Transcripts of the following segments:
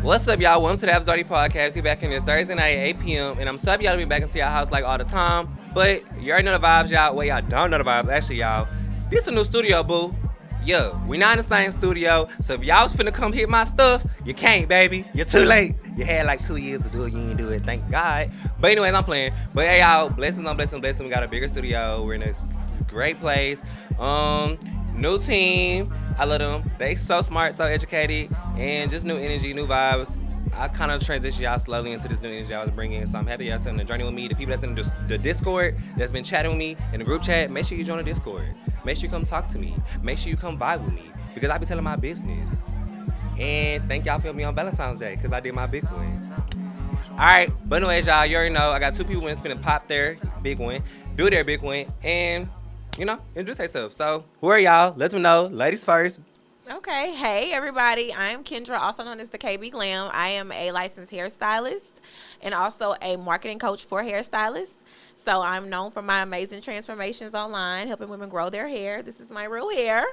What's up, y'all? Welcome to the After Zarty podcast. We back in this Thursday night at 8 p.m. And I'm so happy y'all to be back into your house like all the time. But you already know the vibes, y'all. Well, y'all don't know the vibes. Actually, y'all, this is a new studio, boo. Yeah, we not in the same studio. So if y'all was finna come hit my stuff, you can't, baby. You're too late. You had like 2 years to do it. You ain't do it. Thank God. But anyways, I'm playing. But hey, y'all, blessings on blessings, blessings. We got a bigger studio. We're in a great place. New team. I love them. They so smart, so educated, and just new energy, new vibes. I kind of transition y'all slowly into this new energy I was bringing, so I'm happy y'all on the journey with me. The people that's in the Discord, that's been chatting with me in the group chat, make sure you join the Discord. Make sure you come talk to me. Make sure you come vibe with me, because I be telling my business. And thank y'all for me on Valentine's Day, because I did my big one. All right, but anyways, y'all, you already know I got two people that's finna pop their big one, do their big one, and introduce yourself. So, who are y'all? Let them know. Ladies first. Okay. Hey, everybody. I'm Kindra, also known as the KB Glam. I am a licensed hairstylist and also a marketing coach for hairstylists. So I'm known for my amazing transformations online, helping women grow their hair. This is my real hair.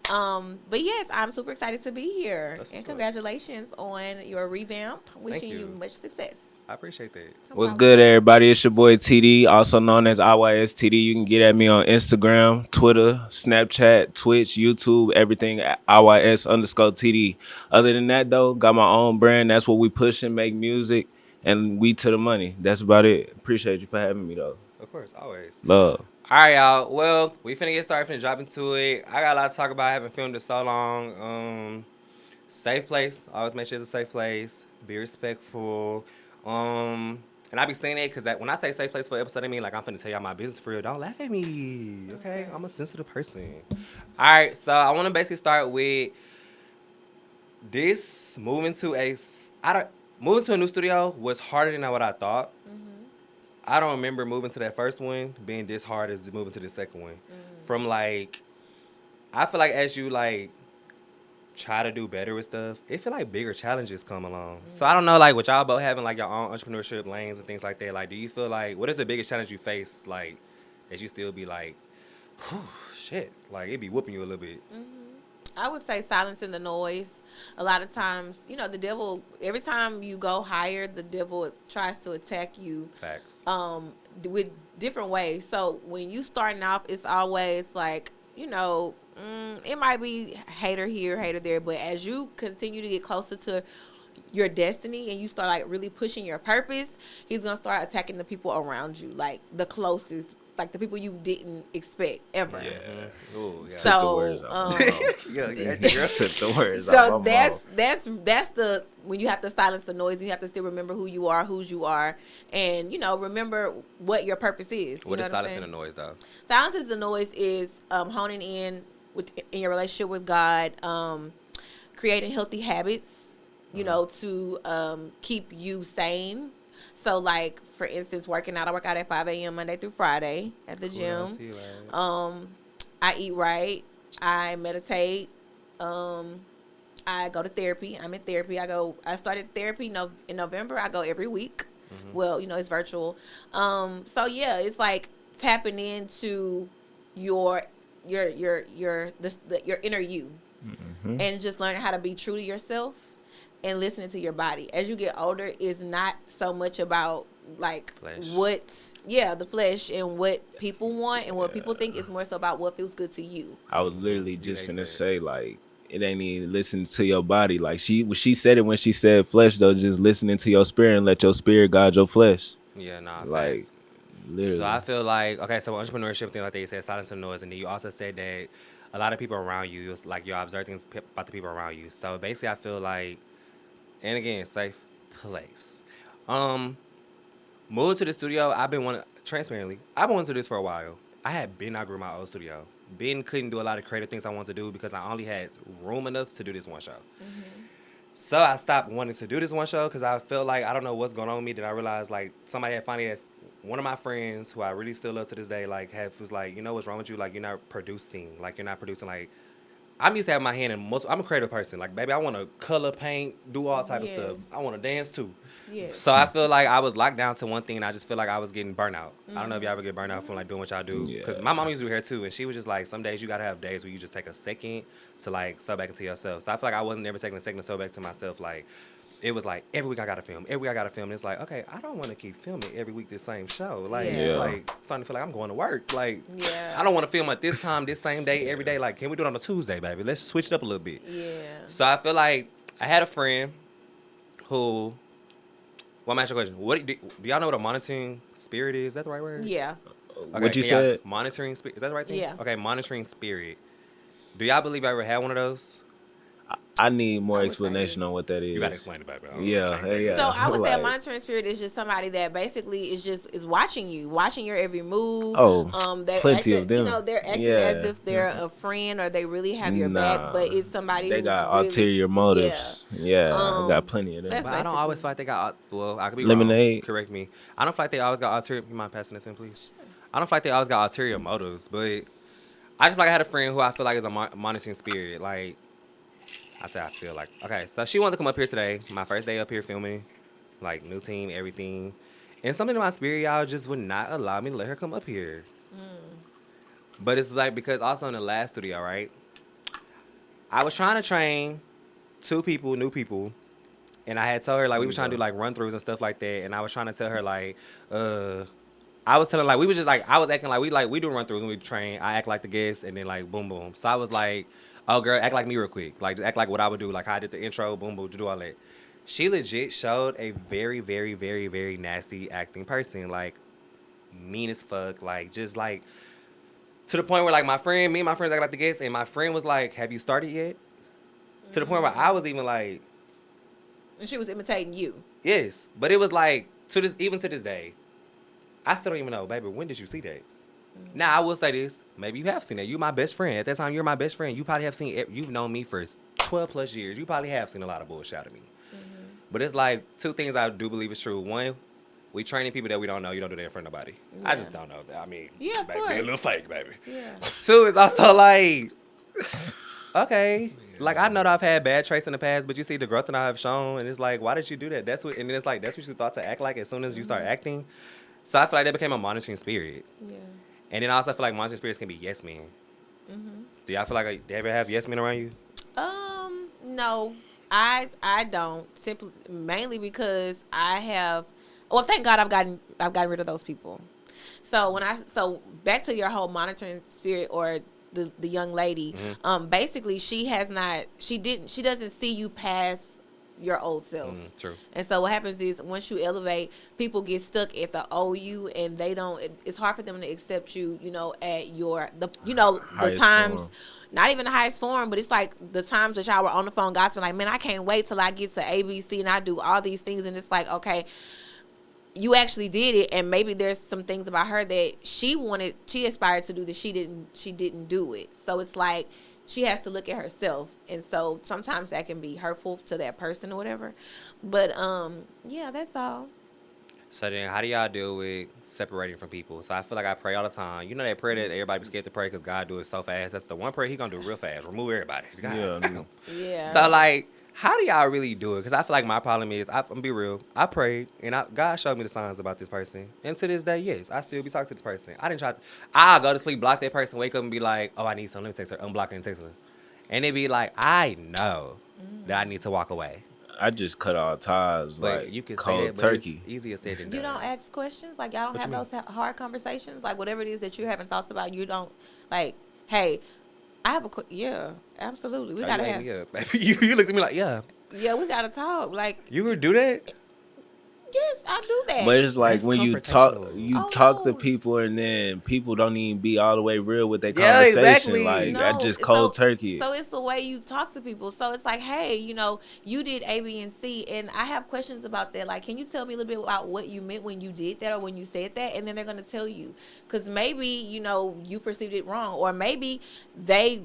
But yes, I'm super excited to be here. And congratulations on your revamp. Wishing you much success. I appreciate that. What's good, everybody? It's your boy TD, also known as IYSTD. You can get at me on Instagram, Twitter, Snapchat, Twitch, YouTube, everything at IYS_TD. Other than that, though, got my own brand. That's what we push and make music, and we to the money. That's about it. Appreciate you for having me, though. Of course, always. Love. All right, y'all. Well, we finna get started, finna drop into it. I got a lot to talk about. I haven't filmed it so long. Safe place. Always make sure it's a safe place. Be respectful. And I be saying that because when I say safe place for episode, I mean like I'm finna tell y'all my business for real. Don't laugh at me, okay? I'm a sensitive person. All right, so I want to basically start with this. Moving to a new studio was harder than what I thought. I don't remember moving to that first one being this hard as moving to the second one. From like, I feel like as you like try to do better with stuff, it feel like bigger challenges come along. So I don't know, like, with y'all both having like your own entrepreneurship lanes and things like that, like, do you feel like, what is the biggest challenge you face, like, that you still be like, whew, shit, like, it be whooping you a little bit? I would say silencing the noise. A lot of times, the devil, every time you go higher, the devil tries to attack you. Facts. With different ways. So when you starting off, it's always like, it might be hater here, hater there, but as you continue to get closer to your destiny and you start like really pushing your purpose, he's gonna start attacking the people around you, like the closest, like the people you didn't expect ever. Yeah. Ooh, yeah. So, Took the words out my mouth. Yeah, Took the words out so my that's mouth. the when you have to silence the noise, you have to still remember who you are, whose you are, and remember what your purpose is. What is silencing the noise, though? Silencing the noise is honing in in your relationship with God, creating healthy habits, to keep you sane. So, like, for instance, working out. I work out at 5 a.m. Monday through Friday at the gym. I eat right. I meditate. I go to therapy. I'm in therapy. I started therapy in November. I go every week. Well, it's virtual. So yeah, it's like tapping into your inner you, and just learning how to be true to yourself and listening to your body. As you get older, it's not so much about like Flesh. The flesh and what people want and what people think. It's more so about what feels good to you. I was literally just finna say, like, it ain't even listening to your body. Like, she said it when she said flesh, though, just listening to your spirit and let your spirit guide your flesh. Yeah, nah, Like, facts. literally. So I feel like, okay, so entrepreneurship thing like that, you said silence and noise, and then you also said that a lot of people around you, it's like you're observing things about the people around you. So basically I feel like, and again, safe place. Moving to the studio, I've been wanting to do this for a while. I outgrew my old studio. Couldn't do a lot of creative things I wanted to do because I only had room enough to do this one show. So I stopped wanting to do this one show because I felt like, I don't know what's going on with me. Then I realized, like, somebody had finally asked, one of my friends who I really still love to this day, like, was like, what's wrong with you? Like, you're not producing. Like, like, I'm used to having my hand in I'm a creative person. Like, baby, I want to color, paint, do all type of stuff. I want to dance too. Yes. So I feel like I was locked down to one thing, and I just feel like I was getting burnout. I don't know if y'all ever get burnout from like doing what y'all do, because my mom used to do hair too, and she was just like, some days you gotta have days where you just take a second to like sew back into yourself. So I feel like I wasn't ever taking a second to sew back to myself. Like, it was like every week I gotta film. Every week I gotta film. And it's like, okay, I don't want to keep filming every week the same show. Like, Yeah. it's like starting to feel like I'm going to work. Like, Yeah. I don't want to film at this time, this same day, every day. Like, can we do it on a Tuesday, baby? Let's switch it up a little bit. Yeah. So I feel like I had a friend who. Well, I'm asking you a question. Do y'all know what a monitoring spirit is? Is that the right word? Yeah. Okay, What you yeah, said? monitoring spirit. Is that the right thing? Yeah. Okay, monitoring spirit. Do y'all believe I ever had one of those? I need more I would say explanation yes. on what that is. You gotta explain it, baby. Yeah, yeah. So I would say a Like- monitoring spirit is just somebody that basically is watching you, watching your every move. Oh, they're plenty acting, of them. You know, they're acting Yeah. as if they're a friend or they really have your back, Nah. but it's somebody They who's got really, ulterior motives. Yeah, I got plenty of them. that's But I don't always feel like they got. Well, I could be Lemonade. wrong. Correct me. I don't feel like they always got ulterior. You mind passing this in, please? I don't feel like they always got ulterior motives, but I just feel like I had a friend who I feel like is a monitoring spirit. Like I said, I feel like okay. So she wanted to come up here today. My first day up here filming, like new team, everything, and something in my spirit, y'all just would not allow me to let her come up here. But it's like because also in the last studio, right? I was trying to train 2 people, new people. And I had told her, like, we were trying to do, like, run-throughs and stuff like that. And I was trying to tell her, like, I was telling her, like, we was just, like, I was acting like, we do run-throughs when we train. I act like the guest, and then, like, boom, boom. So I was like, oh, girl, act like me real quick. Like, just act like what I would do. Like, how I did the intro, boom, boom, to do all that. She legit showed a very, very, very, very nasty acting person. Like, mean as fuck. Like, just, like, to the point where, like, me and my friends act like the guest. And my friend was like, have you started yet? To the point where I was even like, And she was imitating you. yes, but it was like even to this day, I still don't even know, baby. When did you see that? Now I will say this: maybe you have seen that. You my best friend. At that time, you're my best friend. You probably have seen. You've known me for 12 plus years. You probably have seen a lot of bullshit out of me. But it's like 2 things I do believe is true. One, we training people that we don't know. You don't do that in front of nobody. I just don't know. I mean, Yeah, of baby, course. be a little fake, baby. Yeah. 2 is also like, okay, like I know that I've had bad traits in the past, but you see the growth that I have shown, and it's like, why did you do that? That's what, and then it's like that's what you thought to act like as soon as you start acting. So I feel like that became a monitoring spirit, Yeah. and then I also feel like monitoring spirits can be yes men. Do y'all feel like they ever have yes men around you? No, I don't. Simply mainly because I have. Well, thank God I've gotten rid of those people. So back to your whole monitoring spirit or the young lady. Basically she doesn't see you past your old self. True. And so what happens is once you elevate, people get stuck at the old you, and they don't. It's hard for them to accept you. You know, at the Highest times. form. Not even the highest form, but it's like the times that y'all were on the phone gossiping, like, man, I can't wait till I get to ABC and I do all these things. And it's like, okay, you actually did it, and maybe there's some things about her that she aspired to do that she didn't do it. So it's like she has to look at herself, and so sometimes that can be hurtful to that person or whatever. But yeah, that's all. So then, how do y'all deal with separating from people? So I feel like I pray all the time. You know that prayer that everybody be scared to pray because God do it so fast. That's the one prayer He gonna do real fast. Remove everybody. God, Yeah. damn. Yeah. So like, how do y'all really do it? Because I feel like my problem is, I'm gonna be real. I prayed and God showed me the signs about this person, and to this day, yes, I still be talking to this person. I didn't try. I'll go to sleep, block that person, wake up and be like, oh, I need something. Let me text her, unblock her and text her, and it be like, I know that I need to walk away. I just cut all ties, But like you can say cold that, but turkey. it's easier said than done. You don't ask questions, like y'all don't What have you those hard conversations, like whatever it is that you're having thoughts about. You don't like, hey, I have yeah, absolutely. We Oh, gotta you ate have, me up, baby. You looked at me like, yeah. yeah, we gotta talk. Like, You would do that? yes, I do that. But it's like That's when you talk, confrontational. talk to no. people, and then people don't even be all the way real with their Yeah, conversation. exactly. Like No, that just cold turkey. So it's the way you talk to people. So it's like, hey, you did A, B, and C, and I have questions about that. Like, can you tell me a little bit about what you meant when you did that or when you said that? And then they're gonna tell you, because maybe you perceived it wrong, or maybe they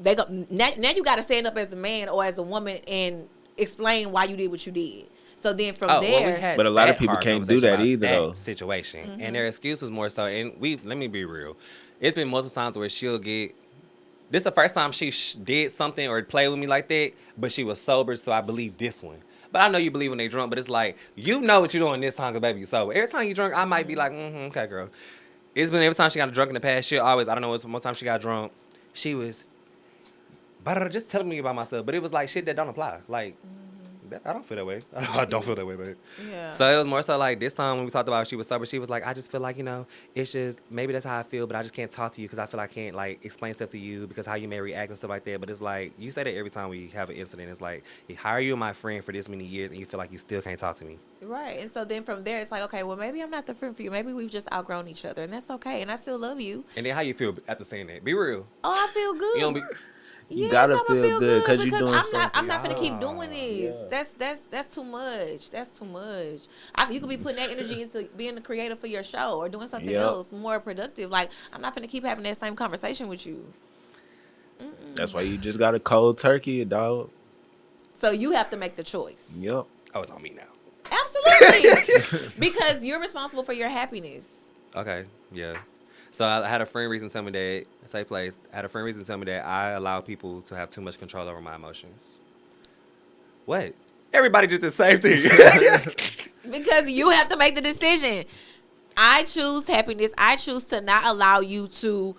go now you got to stand up as a man or as a woman and explain why you did what you did. So then from there, But a lot of people can't do that either, though. Situation, and their excuse was more so. And let me be real. It's been multiple times where she'll get. This the first time she did something or played with me like that, but she was sober, so I believe this one. But I know you believe when they drunk, but it's like, you know what you're doing this time, because baby, you sober. Every time you drunk, I might be like, okay, girl. It's been every time she got drunk in the past, she'll always, I don't know, one time she got drunk, she was, just telling me about myself. But it was like shit that don't apply. Like, I don't feel that way. I don't feel that way, but Yeah. so it was more so like this time when we talked about she was sober. She was like, I just feel like it's just maybe that's how I feel, but I just can't talk to you because I feel like I can't like explain stuff to you because how you may react and stuff like that. But it's like you say that every time we have an incident. It's like, how are you my friend for this many years and you feel like you still can't talk to me? Right. And so then from there, it's like, okay, well, maybe I'm not the friend for you. Maybe we've just outgrown each other, and that's okay. And I still love you. And then how you feel after saying that? Be real. Oh, I feel good. You don't be. You Yes, gotta I'ma feel good because you're doing I'm not something. gonna keep doing this. Yeah. That's too much. That's too much. You could be putting that energy into being the creator for your show or doing something Yep. else more productive. Like, I'm not gonna keep having that same conversation with you. That's why you just got a cold turkey, dog. So you have to make the choice. Yep. Oh, it's on me now. Absolutely. Because you're responsible for your happiness. Okay, yeah. So I had a friend recently tell me that, safe place, I had a friend recently tell me that I allow people to have too much control over my emotions. What? Everybody just the same thing. Because you have to make the decision. I choose happiness. I choose to not allow you to,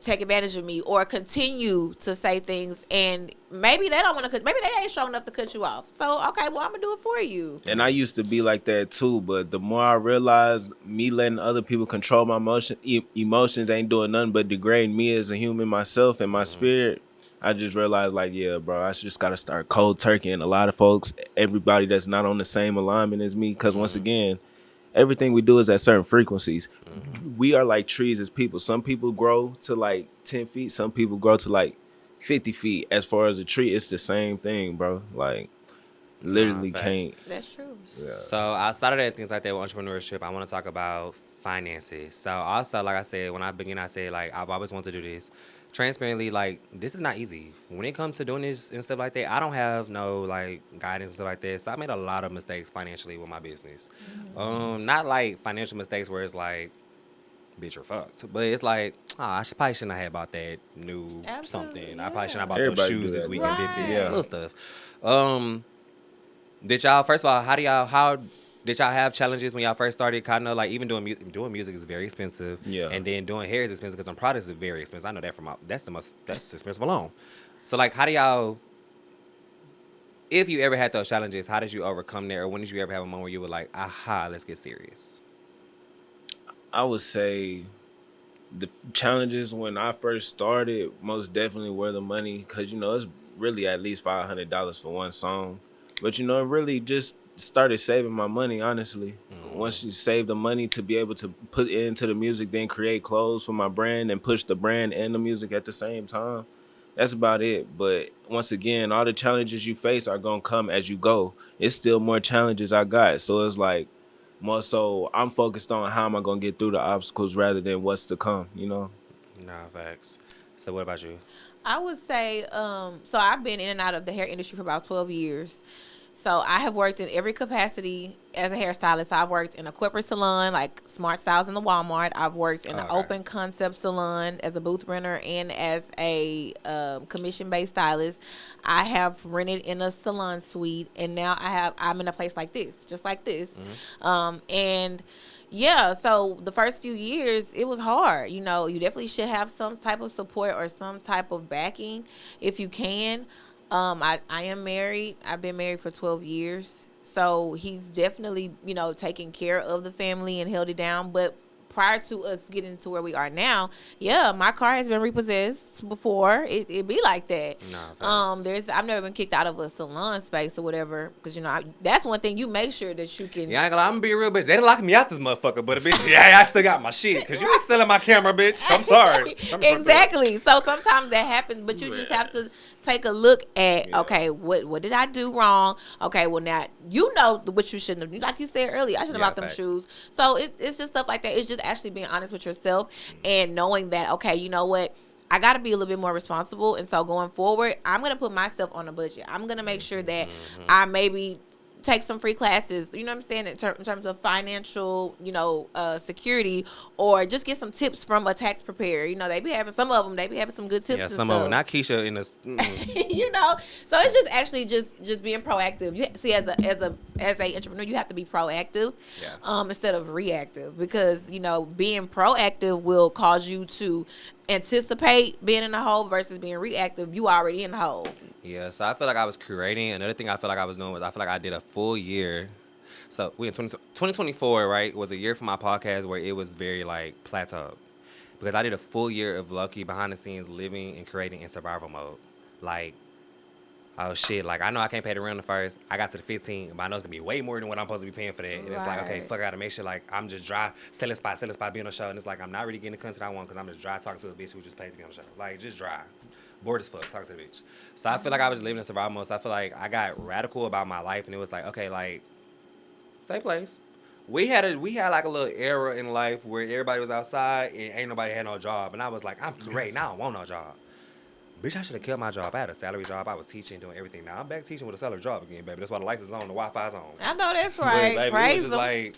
take advantage of me or continue to say things. And maybe they don't want to cut. Maybe they ain't strong enough to cut you off. So, okay, well, I'm going to do it for you. And I used to be like that too, but the more I realized me letting other people control my emotions ain't doing nothing but degrading me as a human myself and my spirit. I just realized, like, yeah, bro, I just got to start cold turkey. And a lot of folks, everybody that's not on the same alignment as me, because once again, everything we do is at certain frequencies. We are like trees as people. Some people grow to like 10 feet. Some people grow to like 50 feet. As far as a tree, it's the same thing, bro. Like, literally facts. can't. That's true. So outside of that, things like that with entrepreneurship, I want to talk about finances. So also, like I said, when I begin, I said, like, I've always wanted to do this. Transparently, like, this is not easy. When it comes to doing this and stuff like that, I don't have no, like, guidance and stuff like that. So I made a lot of mistakes financially with my business. Not, like, financial mistakes where it's like, bitch, you're fucked. But it's like, I probably shouldn't have had bought that new Absolutely, something. I probably yeah. shouldn't have bought Everybody those do shoes that, this bro. weekend. Did this Right. little stuff. Did y'all, first of all, how did y'all have challenges when y'all first started? Kind of like even doing music is very expensive. Yeah. And then doing hair is expensive because some products are very expensive. I know that that's expensive alone. So like, how do y'all, if you ever had those challenges, how did you overcome that? Or when did you ever have a moment where you were like, aha, let's get serious? I would say the challenges when I first started most definitely were the money, because it's really at least $500 for one song. But it really just started saving my money, honestly. Once you save the money to be able to put it into the music, then create clothes for my brand and push the brand and the music at the same time, that's about it. But once again, all the challenges you face are going to come as you go. It's still more challenges I got. So it's like, more so I'm focused on how am I going to get through the obstacles rather than what's to come, Nah, facts. So what about you? I would say, so I've been in and out of the hair industry for about 12 years. So I have worked in every capacity as a hairstylist. So I've worked in a corporate salon, like Smart Styles in the Walmart. I've worked in an open concept salon as a booth renter and as a commission-based stylist. I have rented in a salon suite, and now I'm in a place like this, just like this. And yeah, so the first few years, it was hard. You definitely should have some type of support or some type of backing if you can. I am married. I've been married for 12 years. So he's definitely, taken care of the family and held it down. But prior to us getting to where we are now, yeah, my car has been repossessed before. It be like that. I've never been kicked out of a salon space or whatever, because that's one thing you make sure that you can. Yeah, I'm gonna be a real bitch. They didn't lock me out this motherfucker, but a bitch, yeah, I still got my shit because you ain't stealing my camera, bitch. I'm sorry. Exactly. So sometimes that happens, but you just have to take a look at, okay, what did I do wrong? Okay, well now you know what you shouldn't have done. Like you said earlier, I shouldn't have bought them shoes. So it's just stuff like that. It's just actually being honest with yourself and knowing that, okay, you know what? I got to be a little bit more responsible. And so going forward, I'm going to put myself on a budget. I'm going to make sure that I maybe take some free classes, you know what I'm saying, in terms of financial, security, or just get some tips from a tax preparer. They be having some good tips. Yeah, some of them. Not Keisha in this. So it's just actually just being proactive. You see, as a entrepreneur, you have to be proactive, instead of reactive, because being proactive will cause you to anticipate being in the hole versus being reactive. You already in the hole. Yeah, so I feel like I was creating. Another thing I feel like I was doing was I feel like I did a full year. So we in 2024, right, was a year for my podcast where it was very like plateaued. Because I did a full year of lucky behind the scenes living and creating in survival mode. Like, oh shit, like I know I can't pay the rent on the first. I got to the 15, but I know it's gonna be way more than what I'm supposed to be paying for that. And it's like, okay, Right. fuck, I gotta make sure like I'm just dry, selling spot, being on the show. And it's like I'm not really getting the content I want because I'm just dry talking to a bitch who just paid to be on the show. Like just dry. Bored as fuck, talking to the bitch. So I feel like I was living in survival mode. So I feel like I got radical about my life and it was like, okay, like, same place. We had like a little era in life where everybody was outside and ain't nobody had no job. And I was like, I'm great, now I don't want no job. Bitch, I should have killed my job. I had a salary job. I was teaching, doing everything. Now I'm back teaching with a salary job again, baby. That's why the lights is on, the Wi-Fi's on. I know that's But, right. baby, it Praise was just them. like,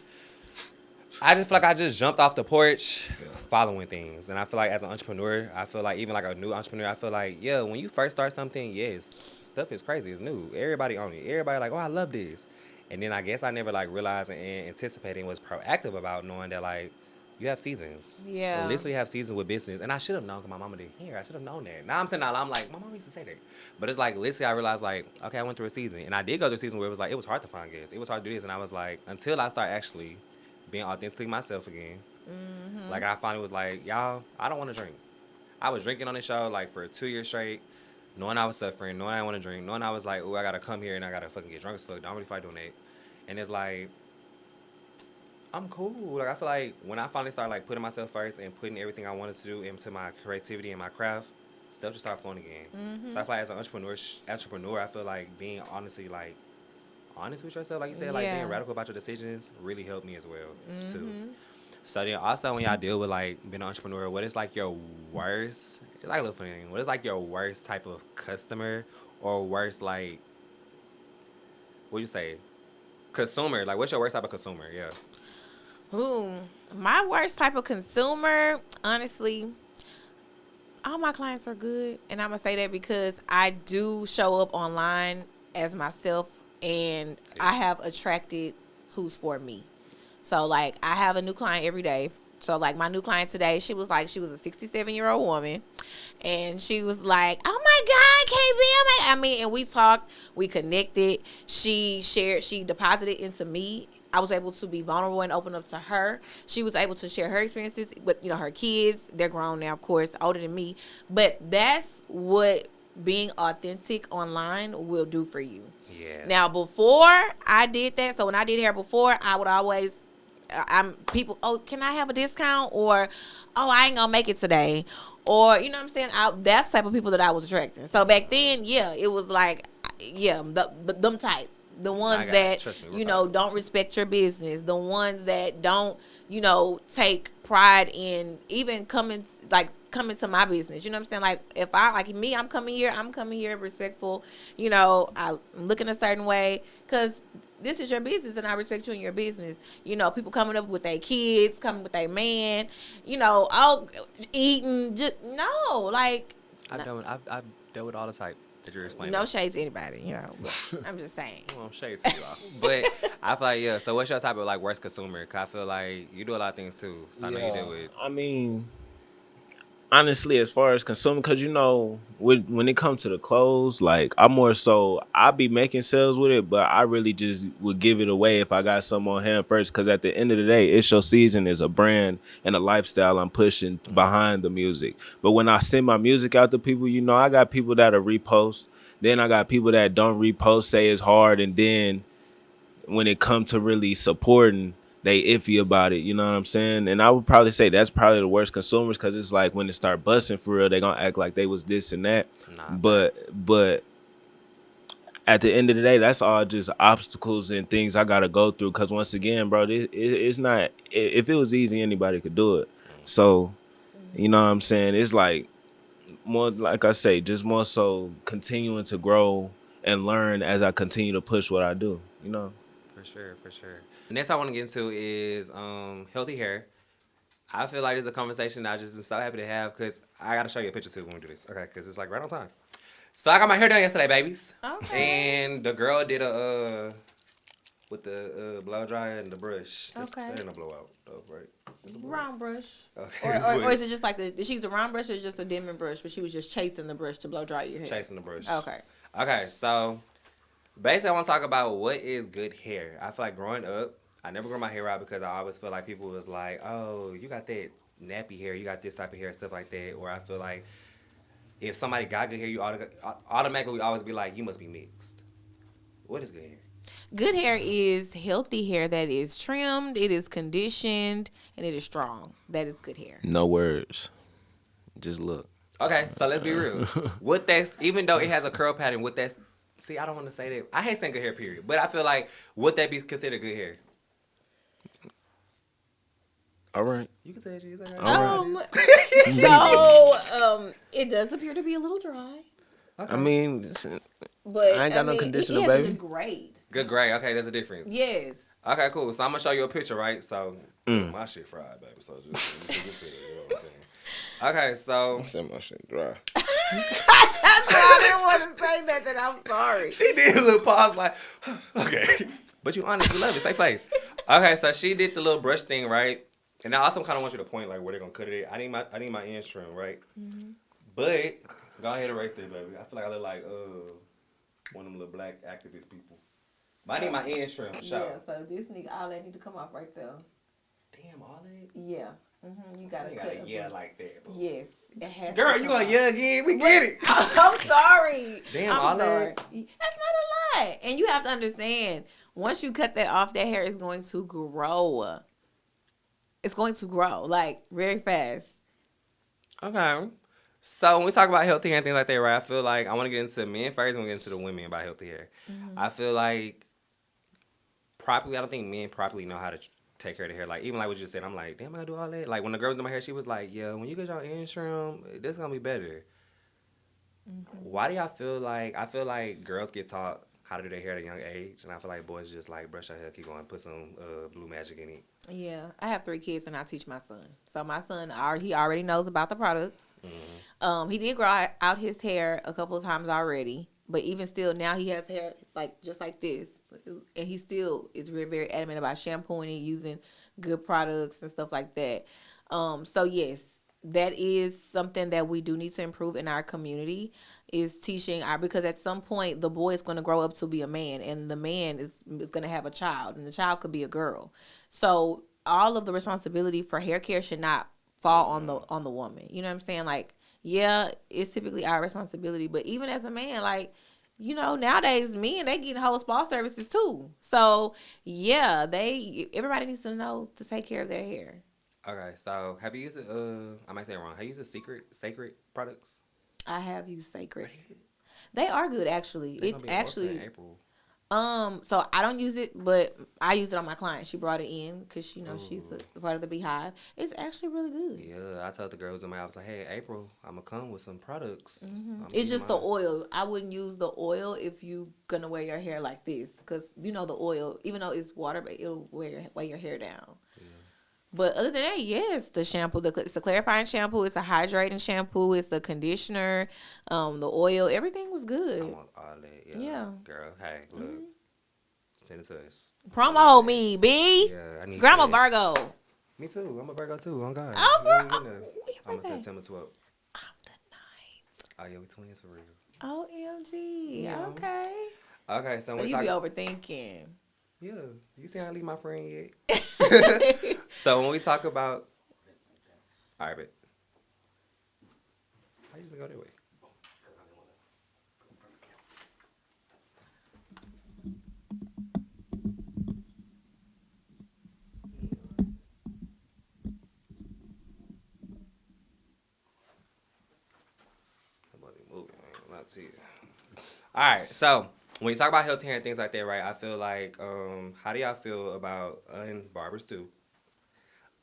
I just feel like I just jumped off the porch following things. And I feel like as an entrepreneur, I feel like even like a new entrepreneur, I feel like, yeah, when you first start something, yes, stuff is crazy. It's new. Everybody on it. Everybody like, oh, I love this. And then I guess I never like realized and anticipating was proactive about knowing that like, you have seasons. Yeah. You literally have seasons with business. And I should have known because my mama didn't hear. I should have known that. Now I'm saying that I'm like, my mama used to say that. But it's like, literally I realized like, okay, I went through a season. And I did go through a season where it was like, it was hard to find guests. It was hard to do this. And I was like, until I start actually being authentically myself again. Like I finally was like, y'all, I don't want to drink. I was drinking on the show like for 2 years straight, knowing I was suffering, knowing I didn't want to drink, knowing I was like, oh, I gotta come here and I gotta fucking get drunk as fuck. Don't really fight doing that. And it's like, I'm cool. Like I feel like when I finally started like putting myself first and putting everything I wanted to do into my creativity and my craft, stuff just started flowing again. So I feel like as an entrepreneur, I feel like being honestly like honest with yourself, like you said, like Yeah. being radical about your decisions really helped me as well too. So then also when y'all deal with like being an entrepreneur, what is like your worst? It's like a little funny thing. What is like your worst type of customer or worst like what do you say? Consumer. Like what's your worst type of consumer? Yeah. Ooh, my worst type of consumer, honestly, all my clients are good. And I'm going to say that because I do show up online as myself and I have attracted who's for me. So, like, I have a new client every day. So, like, my new client today, she was a 67-year-old woman. And she was like, oh, my God, KB. I mean, and we talked. We connected. She deposited into me. I was able to be vulnerable and open up to her. She was able to share her experiences with, her kids. They're grown now, of course, older than me. But that's what being authentic online will do for you. Yeah. Now, before I did that, so when I did hair before, I would always, oh, can I have a discount? Or, oh, I ain't gonna make it today. Or, you know what I'm saying? That's the type of people that I was attracting. So back then, yeah, it was like, yeah, them type. The ones that, don't respect your business. The ones that don't, take pride in even coming to my business. You know what I'm saying? Like, if I'm coming here respectful. I'm looking a certain way because this is your business and I respect you in your business. People coming up with their kids, coming with their man, eating. Just, no, like. I've dealt with all the type that you're explaining. No shade to anybody, but I'm just saying. Well, I'm shade to you all. But I feel like, yeah, so what's your type of like worst consumer? Cause I feel like you do a lot of things too. So I know you deal with. I mean, honestly, as far as consuming, because when it comes to the clothes, like I be making sales with it, but I really just would give it away if I got some on hand first. Because at the end of the day, It's Your Season is a brand and a lifestyle I'm pushing behind the music. But when I send my music out to people, I got people that'll repost. Then I got people that don't repost, say it's hard, and then when it comes to really supporting, they iffy about it, you know what I'm saying? And I would probably say that's probably the worst consumers because it's like when it start busting for real, they gonna act like they was this and that. Nah, but at the end of the day, that's all just obstacles and things I gotta go through. Because once again, bro, it's not. If it was easy, anybody could do it. So, you know what I'm saying? It's like more, like I say, just more so continuing to grow and learn as I continue to push what I do. For sure. The next I want to get into is healthy hair. I feel like it's a conversation that I just am so happy to have because I got to show you a picture too when we do this. Okay, because it's like right on time. So I got my hair done yesterday, babies. Okay. And the girl did with the blow dryer and the brush. Okay. That ain't no blowout though, right? Round brush. Okay. Or is it just like she used a round brush or is it just a dimming brush, but she was just chasing the brush to blow dry your hair? Chasing the brush. Okay. Okay, so basically I want to talk about what is good hair. I feel like growing up, I never grew my hair out because I always feel like people was like, oh, you got that nappy hair, you got this type of hair, stuff like that. Or I feel like if somebody got good hair, you automatically always be like, you must be mixed. What is good hair? Good hair is healthy hair that is trimmed, it is conditioned, and it is strong. That is good hair. No words. Just look. Okay, so let's be real. Even though it has a curl pattern, see, I don't want to say that. I hate saying good hair, period. But I feel like, would that be considered good hair? All right. You can say it, G's. It does appear to be a little dry. Okay. I mean, But I ain't got no conditioner, it has baby. a good grade. Good grade. Okay, there's a difference. Yes. Okay, cool. So I'm gonna show you a picture, right? So my shit fried, baby. So just you know what I'm saying. Okay, so said my shit dry. I didn't want to say nothing. I'm sorry. she did a little pause, like, okay, but you honest, you love it. Say place. Okay, so she did the little brush thing, right? And I also kind of want you to point like where they're gonna cut it at. I need my end trim, right? Mm-hmm. But go ahead and right there, baby. I feel like I look like one of them little black activist people. But I need my end trim, for sure. Yeah, so this all that need to come off right there. Damn, all that? Yeah. Mm-hmm. You gotta cut it. Yeah, like that. Bro. Yes, it has. Girl, you gonna yeah again? We get it. I'm sorry. Damn, I'm all sorry. that. That's not a lot. And you have to understand, once you cut that off, that hair is going to grow. It's going to grow like very fast. Okay. So when we talk about healthy hair and things like that, right? I feel like I want to get into men first. and we get into the women about healthy hair. Mm-hmm. I feel like I don't think men properly know how to take care of the hair. Like, even like what you just said, I'm like, damn, I gotta do all that. Like, when the girl was doing my hair, she was like, yeah, when you get your end trim, this gonna be better. Mm-hmm. Why do y'all feel like, I feel like girls get taught how to do their hair at a young age, and I feel like boys just like brush their hair, keep going, put some blue magic in it. Yeah, I have 3 kids and I teach my son. So my son, he already knows about the products. Mm-hmm. He did grow out his hair a couple of times already, but even still, now he has hair like just like this, and he still is very, very adamant about shampooing it, using good products and stuff like that. So yes, that is something that we do need to improve in our community, is teaching because at some point the boy is going to grow up to be a man, and the man is going to have a child, and the child could be a girl. So all of the responsibility for hair care should not fall on the woman. You know what I'm saying? Like, yeah, it's typically our responsibility, but even as a man, like, you know, nowadays men, they get whole spa services too. So yeah, everybody needs to know to take care of their hair. Okay, so have you used I might say it wrong. Have you used Sacred products? I have used Sacred. They are good, actually. It actually in April. So I don't use it, but I use it on my client. She brought it in because she's a part of the Beehive. It's actually really good. Yeah, I told the girls in my office, like, hey, April, I'm gonna come with some products. Mm-hmm. It's just the oil. I wouldn't use the oil if you gonna wear your hair like this, because you know the oil, even though it's water, but it'll weigh your hair down. Yeah. But other than that, yes, the shampoo, it's a clarifying shampoo, it's a hydrating shampoo, it's a conditioner, the oil, everything was good. I want all that, yeah. Girl, hey, look, send it to us. Promo me, B. Yeah, I need Grandma that. Virgo. Me too, I'm a Virgo too, on God. I'm a September 12th. I'm the 9th. Oh, yeah, we twins for real. OMG, yeah. Okay, so you be overthinking. Yeah, you see how I leave my friend yet? So when we talk about, all right, but I used to go that way. I'm about to be moving, man. I'm not to you. All right, so when you talk about healthy hair and things like that, right? I feel like, how do y'all feel about barbers too?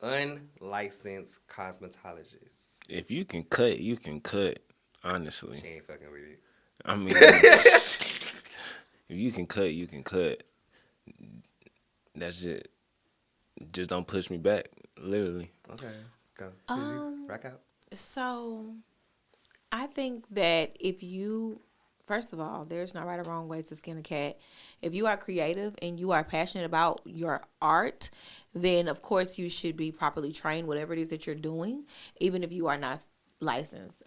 Unlicensed cosmetologists. If you can cut, you can cut. Honestly, she ain't fucking with it. I mean, if you can cut, you can cut. That's it. Just don't push me back. Literally. Okay, go. Rock out. So, I think that if you First of all, there's no right or wrong way to skin a cat. If you are creative and you are passionate about your art, then of course you should be properly trained, whatever it is that you're doing, even if you are not licensed.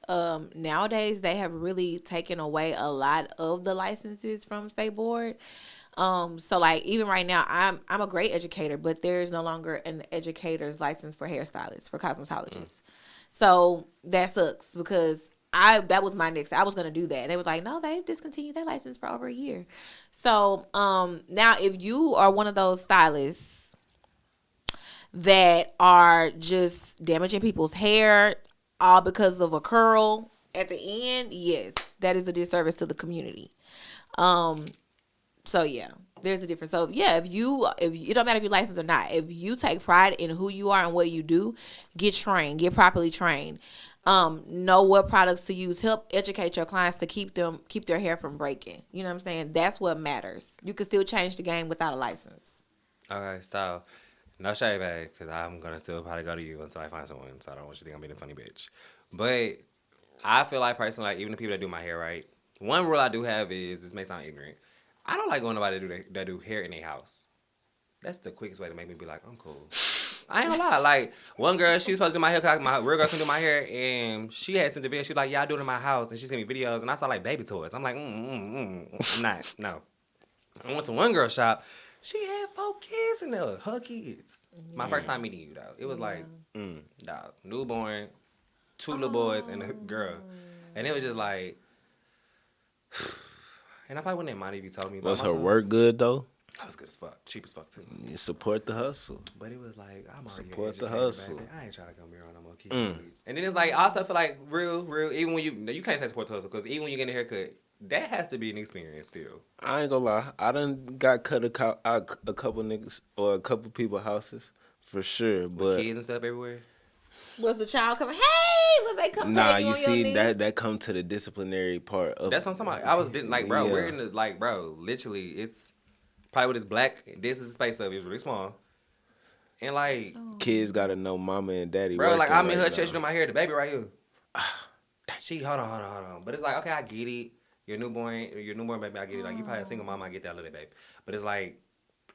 Nowadays, they have really taken away a lot of the licenses from State Board. So like even right now, I'm a great educator, but there is no longer an educator's license for hairstylists, for cosmetologists. So that sucks because that was my next. I was gonna do that. And they was like, no, they've discontinued their license for over a year. So now if you are one of those stylists that are just damaging people's hair all because of a curl at the end, yes, that is a disservice to the community. So yeah, there's a difference. So yeah, if it don't matter if you're licensed or not, if you take pride in who you are and what you do, get trained, get properly trained. Know what products to use. Help educate your clients to keep their hair from breaking. You know what I'm saying? That's what matters. You can still change the game without a license. Okay, so no shade, babe, because I'm gonna still probably go to you until I find someone. So I don't want you to think I'm being a funny bitch. But I feel like personally, like even the people that do my hair, right? One rule I do have is this may sound ignorant. I don't like going to nobody that do hair in their house. That's the quickest way to make me be like, I'm cool. I ain't gonna lie. Like, one girl, she was supposed to do my hair, my real girl can do my hair, and she had sent the video. She was like, yeah, I do it in my house. And she sent me videos, and I saw, like, baby toys. I'm like, I'm not. No. I went to one girl shop. She had 4 kids in there. Her kids. My first time meeting you, though. It was like, dog, newborn, 2 little boys, and a girl. And it was just like, and I probably wouldn't have minded if you told me. Was her work good, though? That was good as fuck. Cheap as fuck, too. You support the hustle. But it was like, I'm already support the educated hustle. back then. I ain't trying to come here on no more kids. And then it's like, I also feel like real, even when you can't say support the hustle, because even when you get a haircut, that has to be an experience still. I ain't gonna lie. I done got cut out a couple niggas or a couple people houses for sure. With but kids and stuff everywhere. Was the child coming? Hey, was they coming? Nah, you see that come to the disciplinary part of. That's what I'm talking about. Bro, we're in the bro. Literally, it's probably with this black. This is the space of it. It's really small, and like kids gotta know mama and daddy. Bro, like I'm in her right chest in my hair. The baby right here. She hold on. But it's like, okay, I get it. Your newborn baby, I get it. Like you probably a single mom, I get that little baby. But it's like,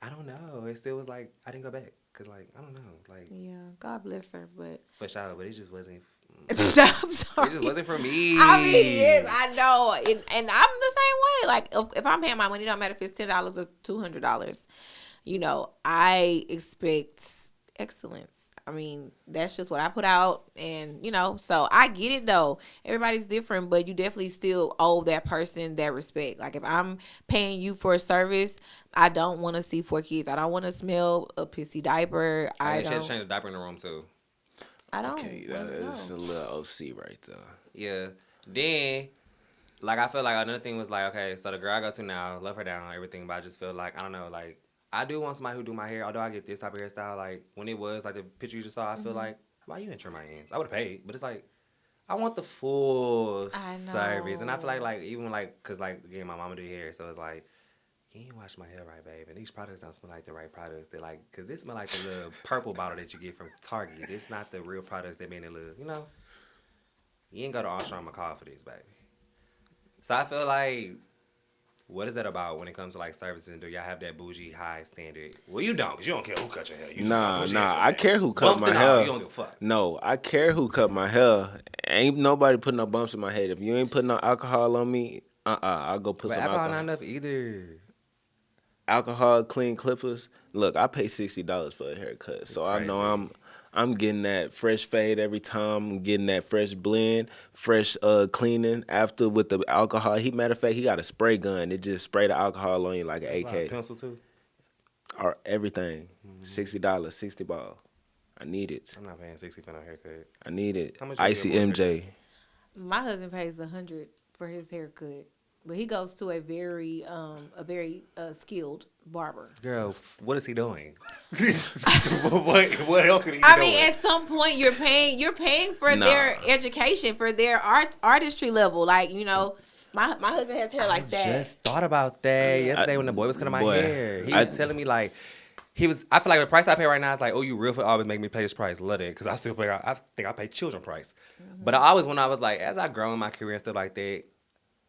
I don't know. It still was like I didn't go back. Cause like I don't know, like yeah, God bless her, but for sure, but it just wasn't. I'm sorry. It just wasn't for me. I mean, yes, I know, and I'm the same way. Like if I'm paying my money, it don't matter if it's $10 or $200. You know, I expect excellence. I mean, that's just what I put out, and you know, so I get it though. Everybody's different, but you definitely still owe that person that respect. Like if I'm paying you for a service, I don't want to see 4 kids. I don't want to smell a pissy diaper. I should change the diaper in the room too. I don't. Okay, that's a little OC right there. Yeah. Then, like I feel like another thing was like, okay, so the girl I go to now, love her down, everything, but I just feel like I don't know, like. I do want somebody who do my hair, although I get this type of hairstyle. Like, when it was, like, the picture you just saw, I feel like, why you didn't trim my ends? I would have paid, but it's like, I want the full service. And I feel like even, like, because, like, again, my mama do hair, so it's like, you ain't wash my hair right, babe. And these products don't smell like the right products. They're like, because this smell like the little purple bottle that you get from Target. It's not the real products that be in the little, you know? You ain't go to Armstrong McCall for this, baby. So I feel like, what is that about when it comes to like services? And do y'all have that bougie high standard? Well, you don't, because you don't care who cut your hair. You just I care who cut my hair. You don't give a fuck. No, I care who cut my hair. Ain't nobody putting no bumps in my head. If you ain't putting no alcohol on me, I'll go put some alcohol. Not enough either. Alcohol, clean clippers. Look, I pay $60 for a haircut, so I know I'm getting that fresh fade every time. I'm getting that fresh blend, fresh cleaning after with the alcohol. Matter of fact, he got a spray gun. It just spray the alcohol on you like an AK. Pencil too? Or everything. $60, 60 ball. I need it. I'm not paying $60 for no haircut. I need it. How much Icy MJ. My husband pays $100 for his haircut, but he goes to a very skilled barber. Girl, what is he doing? what else could he be doing? I mean, at some point, you're paying for their education, for their artistry level. Like, you know, my husband has hair like that. I just thought about that yesterday when the boy was cutting my hair. He was telling me like, I feel like the price I pay right now is like, oh, you real for always make me pay this price. Love it, because I still pay. I think I pay children price. But I always, when I was like, as I grow in my career and stuff like that,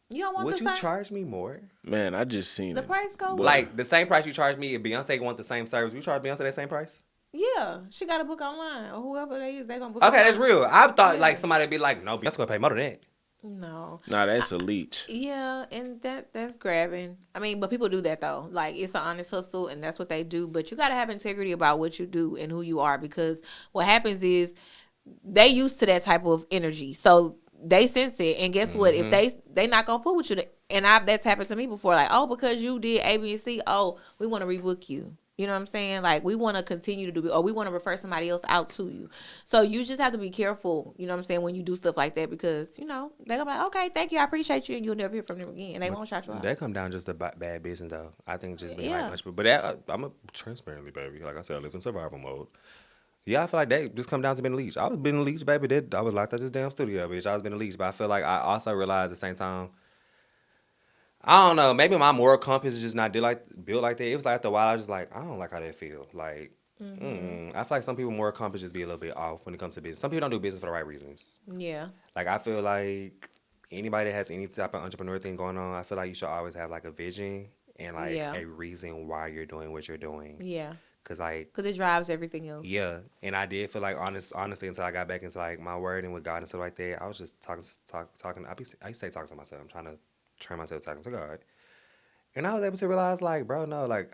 You don't want Would the you same charge me more? Man, I just seen the it. price go? Boy. Like the same price you charge me if Beyonce want the same service, you charge Beyonce that same price? Yeah, she got to book online or whoever they is. They gonna book. Okay, online. that's real. I thought like Yeah. somebody'd be like, no, Beyonce gonna pay more than that. No. Nah, that's a leech. Yeah, and that's grabbing. I mean, but people do that though. Like it's an honest hustle, and that's what they do. But you got to have integrity about what you do and who you are, because what happens is they used to that type of energy, so they sense it. And guess what? If they not gonna fool with you, and that's happened to me before. Like, oh, because you did A, B, and C, oh, we want to rebook you. You know what I'm saying? Like, we want to continue to do, or we want to refer somebody else out to you. So you just have to be careful, you know what I'm saying, when you do stuff like that, because, you know, they're going to be like, okay, thank you, I appreciate you, and you'll never hear from them again, and they won't shout you out. That come down just to bad business, though. I think just being Yeah. like, but that, I'm a transparently, baby. Like I said, I lived in survival mode. Yeah, I feel like that just come down to being leech. I was being leech, baby. I was locked at this damn studio, bitch. I was being leech, but I feel like I also realized at the same time, I don't know. Maybe my moral compass is just not built like that. It was like after a while, I was just like, I don't like how that feel. Like, I feel like some people moral compass just be a little bit off when it comes to business. Some people don't do business for the right reasons. Yeah. Like I feel like anybody that has any type of entrepreneur thing going on, I feel like you should always have like a vision and like a reason why you're doing what you're doing. Yeah. Cause like, because it drives everything else. yeah, and I did feel like honestly until I got back into like my word and with God and stuff like that, I was just talking. I used to say talking to myself. I'm trying to train myself talking to God. And I was able to realize, like, bro, no, like,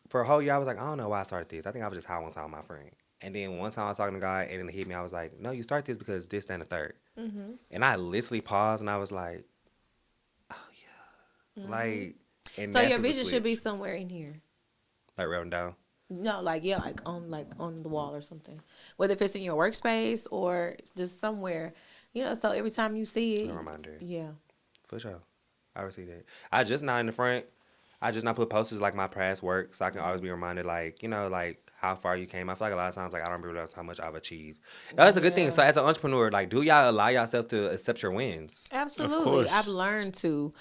for a whole year, I was like, I don't know why I started this. I think I was just high one time with my friend. And then one time I was talking to God, and then it hit me. I was like, no, you start this because this, that, and the third. Mm-hmm. And I literally paused, and I was like, oh, yeah. Mm-hmm. Like, and so your vision should be somewhere in here. Like, written down? No, like, yeah, like on the wall or something. Whether if it's in your workspace or just somewhere, you know, so every time you see it. A reminder. Yeah. For sure. I would see that. I just not in the front. I just not put posters like my past work, so I can always be reminded, like, you know, like how far you came. I feel like a lot of times, like, I don't realize how much I've achieved. That's a good thing. So as an entrepreneur, like, do y'all allow yourself to accept your wins? Absolutely. I've learned to,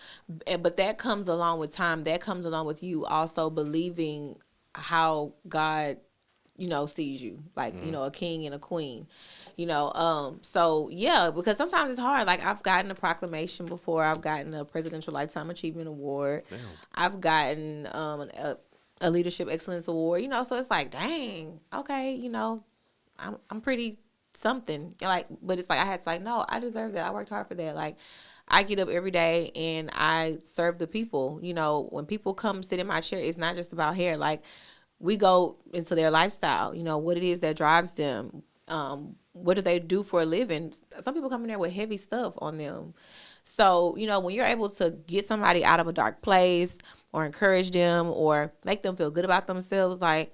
but that comes along with time. That comes along with you also believing how God, you know, sees you, like, you know, a king and a queen, you know. So yeah, because sometimes it's hard. Like, I've gotten a proclamation before. I've gotten a Presidential Lifetime Achievement Award. Damn. I've gotten a Leadership Excellence Award. You know, so it's like, dang, okay, you know, I'm pretty something. Like, but it's like I had to like, no, I deserve that. I worked hard for that. Like, I get up every day and I serve the people. You know, when people come sit in my chair, it's not just about hair. Like, we go into their lifestyle, you know, what it is that drives them. What do they do for a living? Some people come in there with heavy stuff on them. So, you know, when you're able to get somebody out of a dark place or encourage them or make them feel good about themselves, like,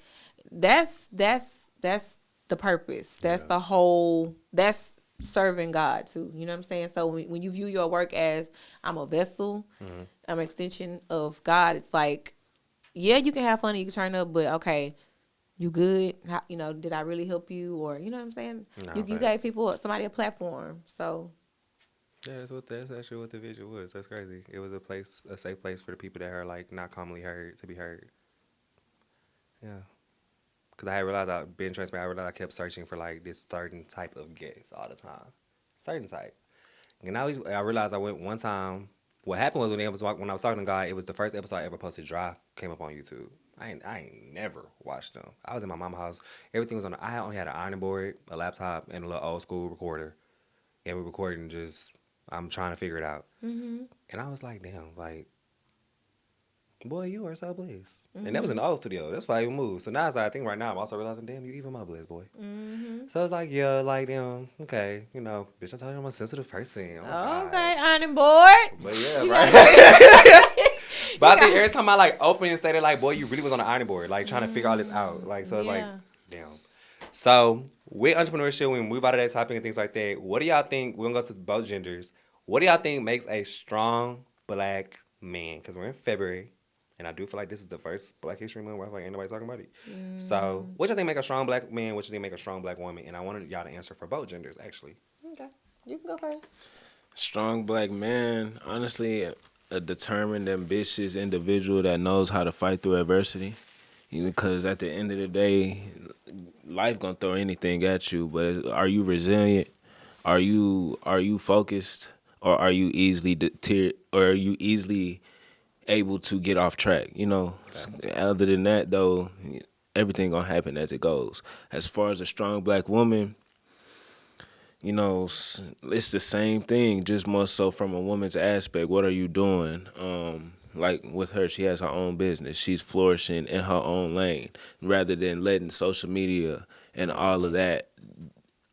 that's the purpose. That's the whole, that's serving God too. You know what I'm saying? So when you view your work as, I'm a vessel, I'm an extension of God, it's like, yeah, you can have fun and you can turn up, but okay, you good? How, you know, did I really help you? Or, you know what I'm saying? No, you gave somebody a platform. So yeah, that's actually what the vision was. That's crazy. It was a safe place for the people that are like not commonly heard to be heard. Yeah. Because I had realized, being transparent, I realized I kept searching for like this certain type of guest all the time. Certain type. And I realized I went one time. What happened was when I was talking to God, it was the first episode I ever posted dry, came up on YouTube. I ain't never watched them. I was in my mama's house. Everything was I only had an ironing board, a laptop, and a little old school recorder. And we recording I'm trying to figure it out. Mm-hmm. And I was like, damn, like, boy, you are so blessed. Mm-hmm. And that was in the old studio. That's why I even moved. So now I think right now I'm also realizing, damn, you even more blessed, boy. Mm-hmm. So it's like, yeah, like, damn, okay, you know, bitch, I told you I'm a sensitive person. Okay, ironing board. But yeah, right. But I think every time I like open and say that, like, boy, you really was on the ironing board, like trying to figure all this out. Like, so it's like, damn. So with entrepreneurship, when we move out of that topic and things like that, what do y'all think? We're gonna go to both genders. What do y'all think makes a strong Black man? Because we're in February, and I do feel like this is the first Black History Month where I feel like ain't nobody talking about it. So what you think make a strong Black man? What you think make a strong Black woman? And I wanted y'all to answer for both genders, actually. Okay, you can go first. Strong Black man, honestly, a determined, ambitious individual that knows how to fight through adversity. Because at the end of the day, life gonna throw anything at you. But are you resilient? Are you focused or are you easily deterred, or are you easily able to get off track? You know, other than that though, everything gonna happen as it goes. As far as a strong black woman, you know, it's the same thing, just more so from a woman's aspect. What are you doing? Like with her, she has her own business. She's flourishing in her own lane rather than letting social media and all of that.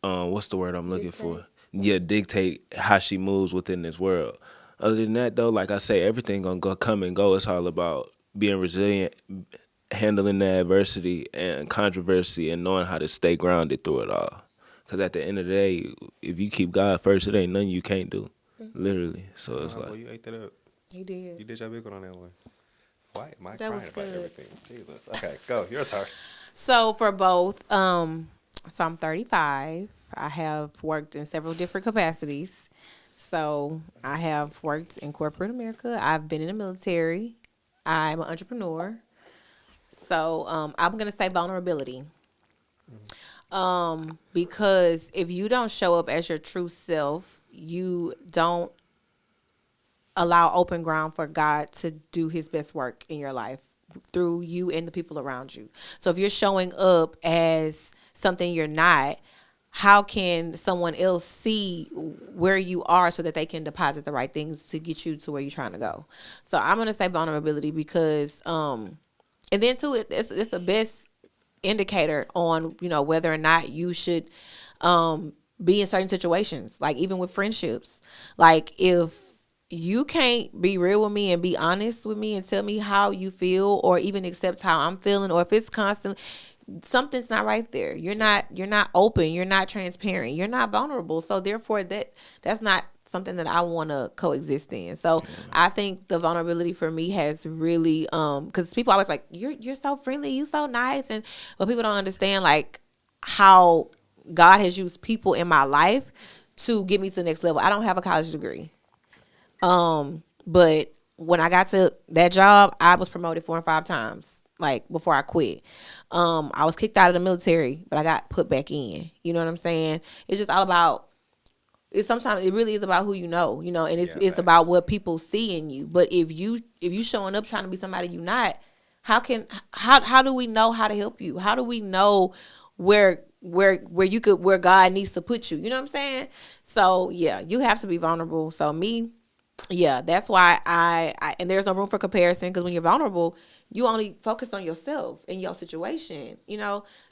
What's the word I'm looking for? Yeah, dictate how she moves within this world. Other than that, though, like I say, everything gonna go come and go. It's all about being resilient, handling the adversity and controversy, and knowing how to stay grounded through it all. Because at the end of the day, if you keep God first, it ain't nothing you can't do. Literally. So it's Boy, like, you ate that up. He did. You did your big one on that one. Why am I That crying was about good. everything? Jesus. Okay, go. Your turn. So for both, so I'm 35. I have worked in several different capacities. So I have worked in corporate America. I've been in the military. I'm an entrepreneur. So I'm gonna say vulnerability. Because if you don't show up as your true self, you don't allow open ground for God to do his best work in your life through you and the people around you. So if you're showing up as something you're not, how can someone else see where you are so that they can deposit the right things to get you to where you're trying to go? So I'm going to say vulnerability because, and then too, it's the best indicator on, you know, whether or not you should be in certain situations, like even with friendships. Like if you can't be real with me and be honest with me and tell me how you feel or even accept how I'm feeling, or if it's constant, something's not right there. You're not open, you're not transparent, you're not vulnerable. So therefore that's not something that I want to coexist in. So I think the vulnerability for me has really cuz people always like you're so friendly, you so nice, and but people don't understand like how God has used people in my life to get me to the next level. I don't have a college degree. But when I got to that job, I was promoted 4 and 5 times, like before I quit. I was kicked out of the military, but I got put back in. You know what I'm saying? It's just all about, it's sometimes it really is about who you know, and it's about what people see in you. But if you showing up trying to be somebody you're not, how do we know how to help you? How do we know where God needs to put you? You know what I'm saying? So yeah, you have to be vulnerable. So me, yeah, that's why I and there's no room for comparison, because when you're vulnerable, you only focus on yourself and your situation,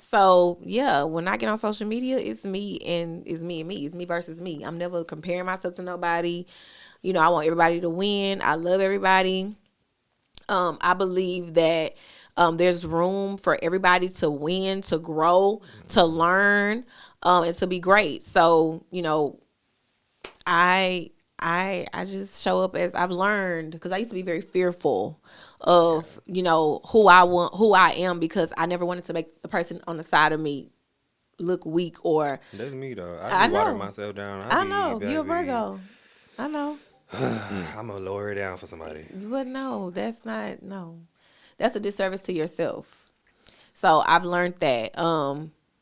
So yeah, when I get on social media, it's me and me. It's me versus me. I'm never comparing myself to nobody. I want everybody to win. I love everybody. I believe that there's room for everybody to win, to grow, to learn, and to be great. So, I just show up as I've learned, because I used to be very fearful of, who I am, because I never wanted to make the person on the side of me look weak or. That's me though. I be watering myself down. I know. You're a Virgo. I know. I'm gonna lower it down for somebody. But no, that's not, no. That's a disservice to yourself. So I've learned that.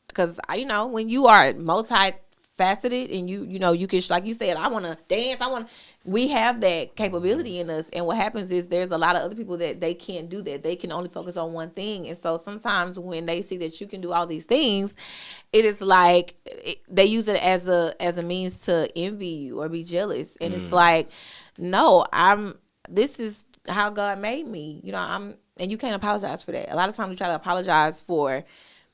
Because when you are multifaceted and you can, like you said, I want to dance. We have that capability in us. And what happens is there's a lot of other people that they can't do that. They can only focus on one thing. And so sometimes when they see that you can do all these things, it is like they use it as a means to envy you or be jealous. And it's like, no, this is how God made me. And you can't apologize for that. A lot of times we try to apologize for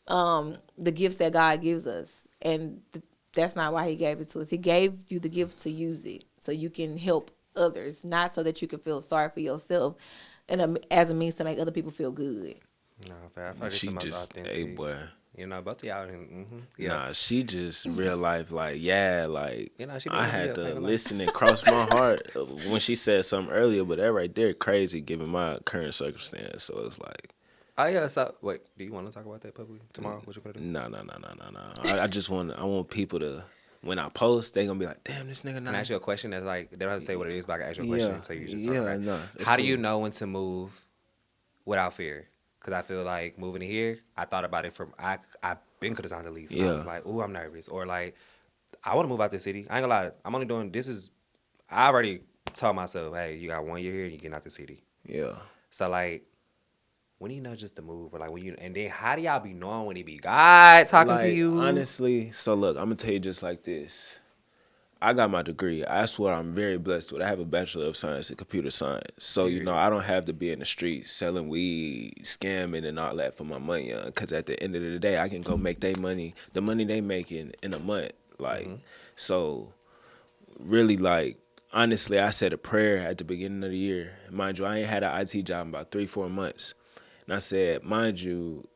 the gifts that God gives us. And that's not why he gave it to us. He gave you the gift to use it so you can help others, not so that you can feel sorry for yourself and as a means to make other people feel good. No, I feel like she just, hey boy. Both of y'all. Yeah. Nah, she just real life, like, yeah, like, she I had to listen and cross my heart when she said something earlier, but that right there crazy given my current circumstance. So it's like. Oh yeah, so wait, do you want to talk about that publicly tomorrow? What you gonna do? No. I just want people to, when I post, they gonna be like, damn, this nigga. Can I ask you a question that's like, they don't have to say what it is, but I can ask you a question so you just talk about it. No. How do you know when to move without fear? Because I feel like moving to here, I thought about it I've been could have signed the lease. And I was like, ooh, I'm nervous. Or like, I want to move out the city. I ain't gonna lie, I'm only doing, this is I already told myself, hey, you got 1 year here and you get out the city. Yeah. So like, when do you know just to move, or like when you, and then how do y'all be knowing when it be God talking to Like, you? honestly, so look, I'm gonna tell you just like this. I got my degree. That's what I'm very blessed with. I have a Bachelor of Science in Computer Science. So, you know, Period. I don't have to be in the streets selling weed, scamming, and all that for my money. Because at the end of the day, I can go make their money, the money they making in a month. Like, so really, like, honestly, I said a prayer at the beginning of the year. Mind you, I ain't had an IT job in about 3-4 months. And I said, mind you,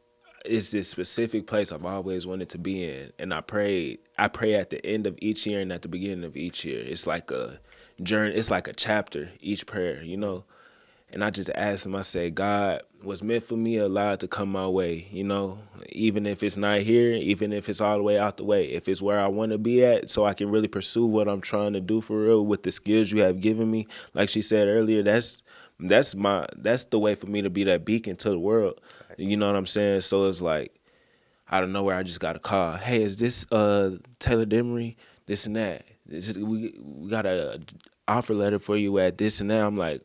it's this specific place I've always wanted to be in. And I prayed. I pray at the end of each year and at the beginning of each year. It's like a journey. It's like a chapter, each prayer, you know? And I just asked him, I said, God, what's meant for me, allow it to come my way, you know? Even if it's not here, even if it's all the way out the way, if it's where I want to be at, so I can really pursue what I'm trying to do for real with the skills you have given me. Like she said earlier, that's the way for me to be that beacon to the world. You know what I'm saying? So it's like, out of nowhere, I just got a call. Hey, is this Taylor Demery? This and that. We got a offer letter for you at this and that. I'm like,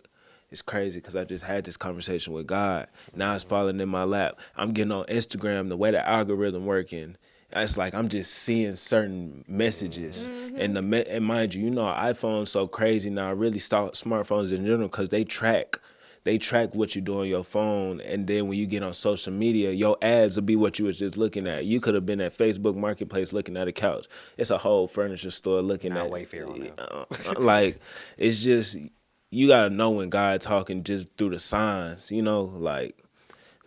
it's crazy because I just had this conversation with God. Now it's falling in my lap. I'm getting on Instagram, the way the algorithm working. It's like I'm just seeing certain messages, and and mind you, you know, iPhone's so crazy now. Really, smartphones in general, because they track what you do on your phone, and then when you get on social media, your ads will be what you was just looking at. You could have been at Facebook Marketplace looking at a couch. It's a whole furniture store looking Not at Wayfair on them. like, it's just, you gotta know when God talking just through the signs, you know, like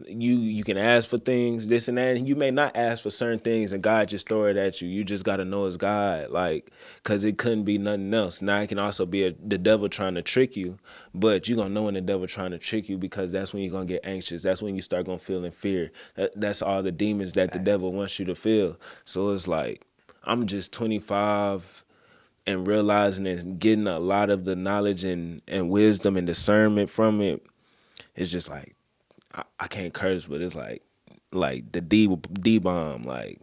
you can ask for things, this and that, and you may not ask for certain things, and God just throw it at you. You just got to know it's God, like, because it couldn't be nothing else. Now, it can also be the devil trying to trick you, but you're going to know when the devil trying to trick you, because that's when you're going to get anxious. That's when you start going to feel in fear. That's all the demons that the devil wants you to feel. So it's like, I'm just 25 and realizing and getting a lot of the knowledge and wisdom and discernment from it. It's just like, I can't curse, but it's like the D bomb, like,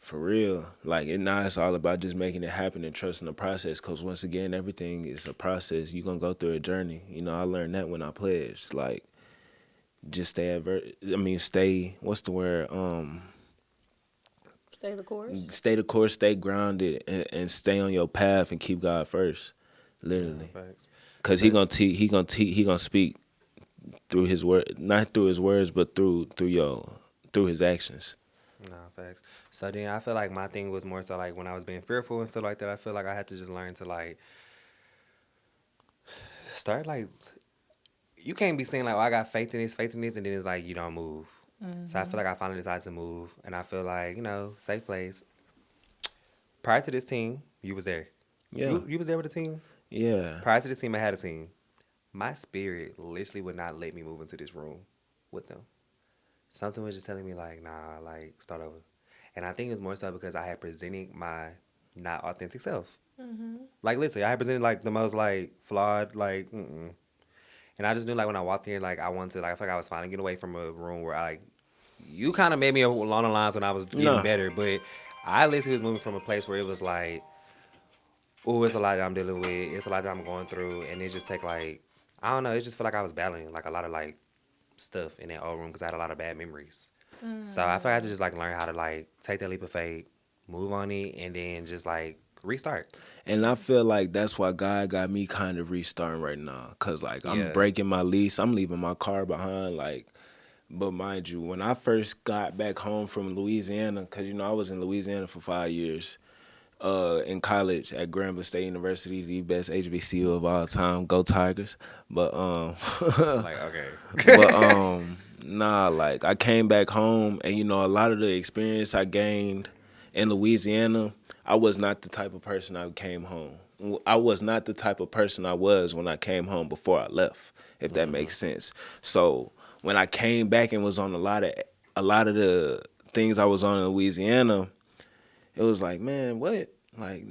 for real. Like, and now it's all about just making it happen and trusting the process. Cause once again, everything is a process. You're gonna go through a journey. You know, I learned that when I pledged. Like, just stay. What's the word? Stay the course. Stay the course. Stay grounded and stay on your path and keep God first. Literally, Facts. cause So, he gonna speak through his word, not through his words, but through his actions. nah, facts. So then I feel like my thing was more so like when I was being fearful and stuff like that. I feel like I had to just learn to like start like, you can't be saying like, oh, I got faith in this, and then it's like you don't move. So I feel like I finally decided to move, and I feel like, you know, safe place. Prior to this team, you was there. Yeah, You was there with the team. yeah. Prior to this team, I had a team. My spirit literally would not let me move into this room with them. Something was just telling me like, nah, like start over. And I think it's more so because I had presented my not authentic self. Like literally, I had presented like the most like flawed, like and I just knew like when I walked in, like I wanted to, like I feel like I was finally getting away from a room where I like, you kind of made me along the lines when I was getting No. better, but I literally was moving from a place where it was like, oh, it's a lot that I'm dealing with, it's a lot that I'm going through, and it just take like, I don't know, it just feel like I was battling like a lot of like stuff in that old room because I had a lot of bad memories. So I feel like I had to just like learn how to like take that leap of faith, move on it, and then just like restart. And I feel like that's why God got me kind of restarting right now. Cause like I'm Yeah. breaking my lease. I'm leaving my car behind. Like, but mind you, when I first got back home from Louisiana, cause you know I was in Louisiana for 5 years, in college at Grambling State University, the best HBCU of all time. Go Tigers. But Like, okay. nah, like I came back home, and you know a lot of the experience I gained in Louisiana, I was not the type of person I came home. I was not the type of person I was when I came home before I left, if that makes sense. So when I came back and was on a lot of the things I was on in Louisiana, it was like, man, what? Like,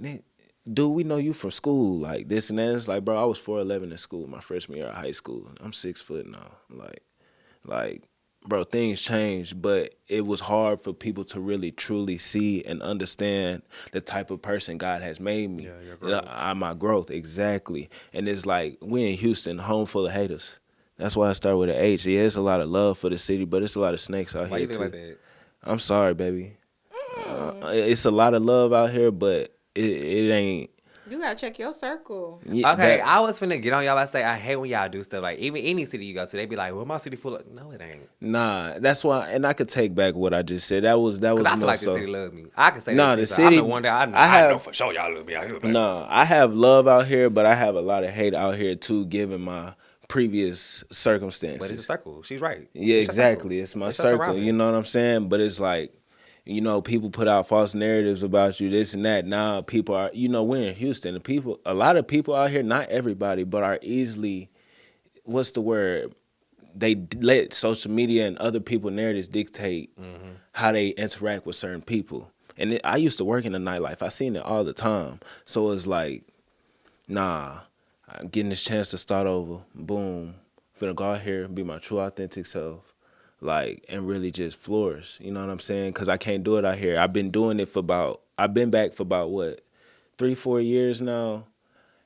dude, we know you from school, like this and that. It's like, bro, I was 4'11" in school, my freshman year of high school. I'm 6 foot now. Like, bro, things changed, but it was hard for people to really truly see and understand the type of person God has made me. Yeah, your growth. My growth, exactly. And it's like, we in Houston, home full of haters. That's why I start with an H. Yeah, it's a lot of love for the city, but it's a lot of snakes out Why here you think too. like that? I'm sorry, baby. It's a lot of love out here, but it ain't. You gotta check your circle. Okay, I was finna get on y'all. I say I hate when y'all do stuff like even any city you go to, they be like, "Well, my city full of." No, it ain't. Nah, that's why, and I could take back what I just said. That was Cause I feel more like so. the city love me. I can say Nah, that too. the So city- I'm the one that I I know have- for sure y'all love me out here. Like, No, I have love out here, but I have a lot of hate out here too, given my previous circumstances. but it's a circle. She's right. Yeah, It's your exactly. circle. It's my It's your circle. You know surroundings. what I'm saying? But it's like, people put out false narratives about you, this and that. Now people are, we're in Houston. A lot of people out here, not everybody, but are easily, what's the word? They let social media and other people's narratives dictate how they interact with certain people. And I used to work in the nightlife. I seen it all the time. So it's like, nah, I'm getting this chance to start over. Boom. Finna go out here and be my true authentic self. Like, and really just flourish. You know what I'm saying? Because I can't do it out here. I've been back for about what, 3-4 years now.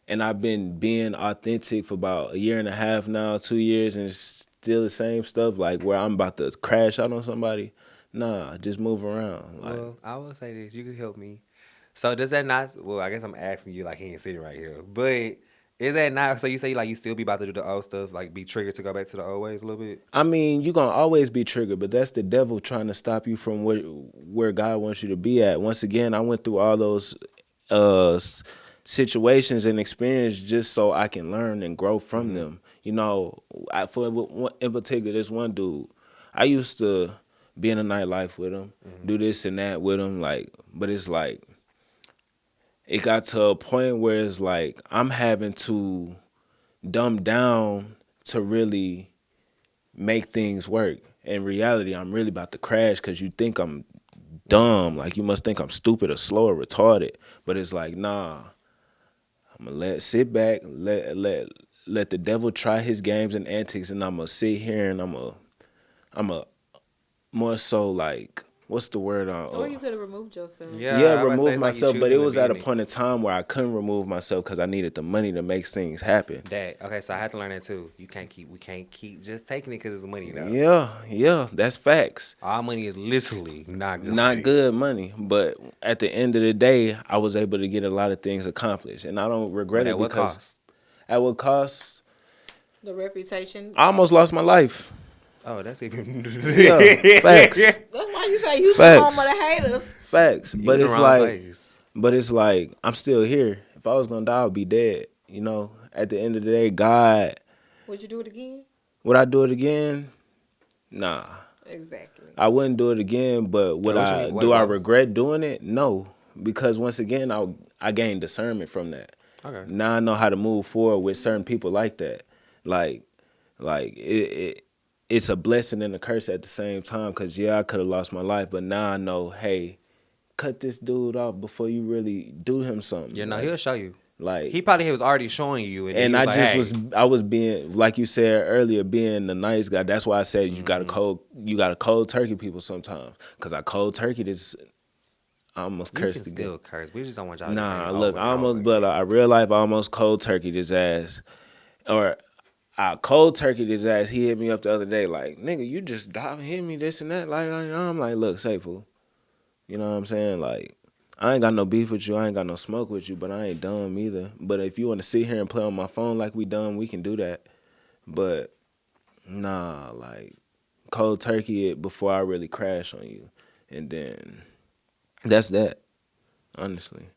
And I've been being authentic for about a year and a half now, 2 years, and it's still the same stuff. Like, where I'm about to crash out on somebody. Nah, just move around. Like, Well, I will say this. You can help me. So does that not? Well, I guess I'm asking you like he ain't sitting right here. But is that not? So you say like you still be about to do the old stuff, like be triggered to go back to the old ways a little bit. I mean, you're going to always be triggered, but that's the devil trying to stop you from where God wants you to be at. Once again, I went through all those situations and experience just so I can learn and grow from them. In particular, this one dude, I used to be in the nightlife with him, do this and that with him, but it's like, it got to a point where it's like I'm having to dumb down to really make things work. In reality, I'm really about to crash because you think I'm dumb. Like, you must think I'm stupid or slow or retarded. But it's like, nah, I'm going to sit back, let the devil try his games and antics, and I'm going to sit here and I'm going to more so like, what's the word on? Or you could have removed yourself. Yeah, I was about to say, remove it's like you myself, but choosing it to was be at a in it. point in time where I couldn't remove myself because I needed the money to make things happen. Okay, so I had to learn that too. We can't keep just taking it because it's money now. Yeah, that's facts. Our money is literally not good. Not money. good money, but at the end of the day, I was able to get a lot of things accomplished, and I don't regret But it at what because cost? at what cost? The reputation. I almost lost my life. Oh, that's even. Yeah, facts, That's why you say you Facts. home of the haters. facts. You But in the it's wrong like, place. I'm still here. If I was gonna die, I'd be dead. At the end of the day, God, Would you do it again? would I do it again? Nah. Exactly. I wouldn't do it again, but would what you I mean? do Why I was- regret doing it? No, because once again, I gained discernment from that. Okay. Now I know how to move forward with certain people like that. It's a blessing and a curse at the same time. Cause I could have lost my life, but now I know, hey, cut this dude off before you really do him something. Yeah, no, he'll show you. Like, He probably was already showing you, and, and then I he just was like, was I was being, like you said earlier, being the nice guy. That's why I said you got to cold turkey people sometimes. Cause I cold turkey this. I almost "You can cursed again. still curse. We just don't want y'all to say Nah, it look, over I and over almost, again." but I real life, I almost cold turkeyed his ass, or I cold turkeyed his ass. He hit me up the other day, like, nigga, you just hit me this and that. Like, I'm like, look, say fool, you know what I'm saying? Like, I ain't got no beef with you, I ain't got no smoke with you, but I ain't dumb either. But if you want to sit here and play on my phone like we dumb, we can do that. But nah, like, cold turkey it before I really crash on you, and then that's that, honestly.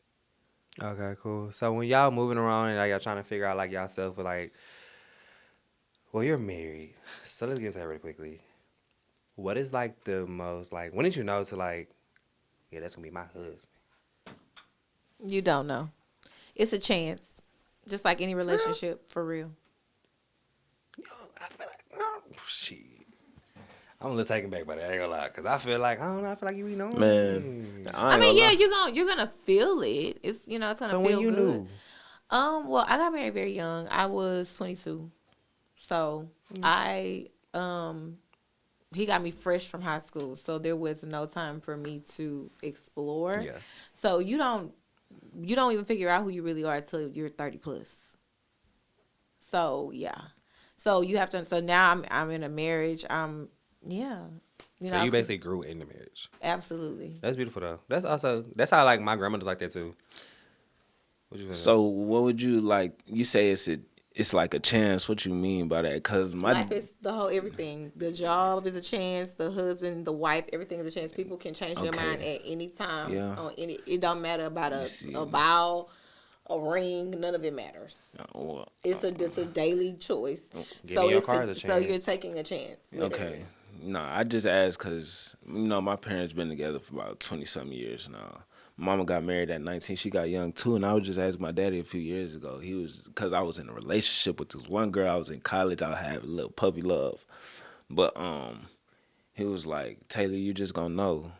Okay, cool. So when y'all moving around and like, y'all trying to figure out like y'allself, like, well, you're married, so let's get into that really quickly. What is like the most like? When did you know to like, yeah, that's gonna be my husband? You don't know. It's a chance. Just like any relationship, for real. I feel like, oh, shit. I'm a little taken back by that. I ain't gonna lie, cause I feel like I don't know. I feel like you be knowing. Man, I mean, yeah, you're gonna feel it. It's it's gonna So feel when you good. knew, Well, I got married very young. I was 22, so I he got me fresh from high school, so there was no time for me to explore. Yeah. So you don't even figure out who you really are until you're 30 plus. So yeah. So you have to. So now I'm in a marriage. Yeah. You So know. you basically grew in the marriage. Absolutely. That's beautiful though. That's how like my grandmother's like that too. What you think? So what would you like? You say it's like a chance. What you mean by that? Cause my Life is the whole everything. The job is a chance. The husband, the wife, everything is a chance. People can change their Okay. mind at any time. Yeah. On any, it don't matter about You see. a vow, a ring. None of it matters. well, It's a daily choice. Getting your car is a so you're chance. taking a chance. Literally. okay. No, I just asked because my parents been together for about 20-something years now. Mama got married at 19. She got young too, and I was just asking my daddy a few years ago. He was because I was in a relationship with this one girl. I was in college. I had a little puppy love, but he was like, Taylor, you just gonna know.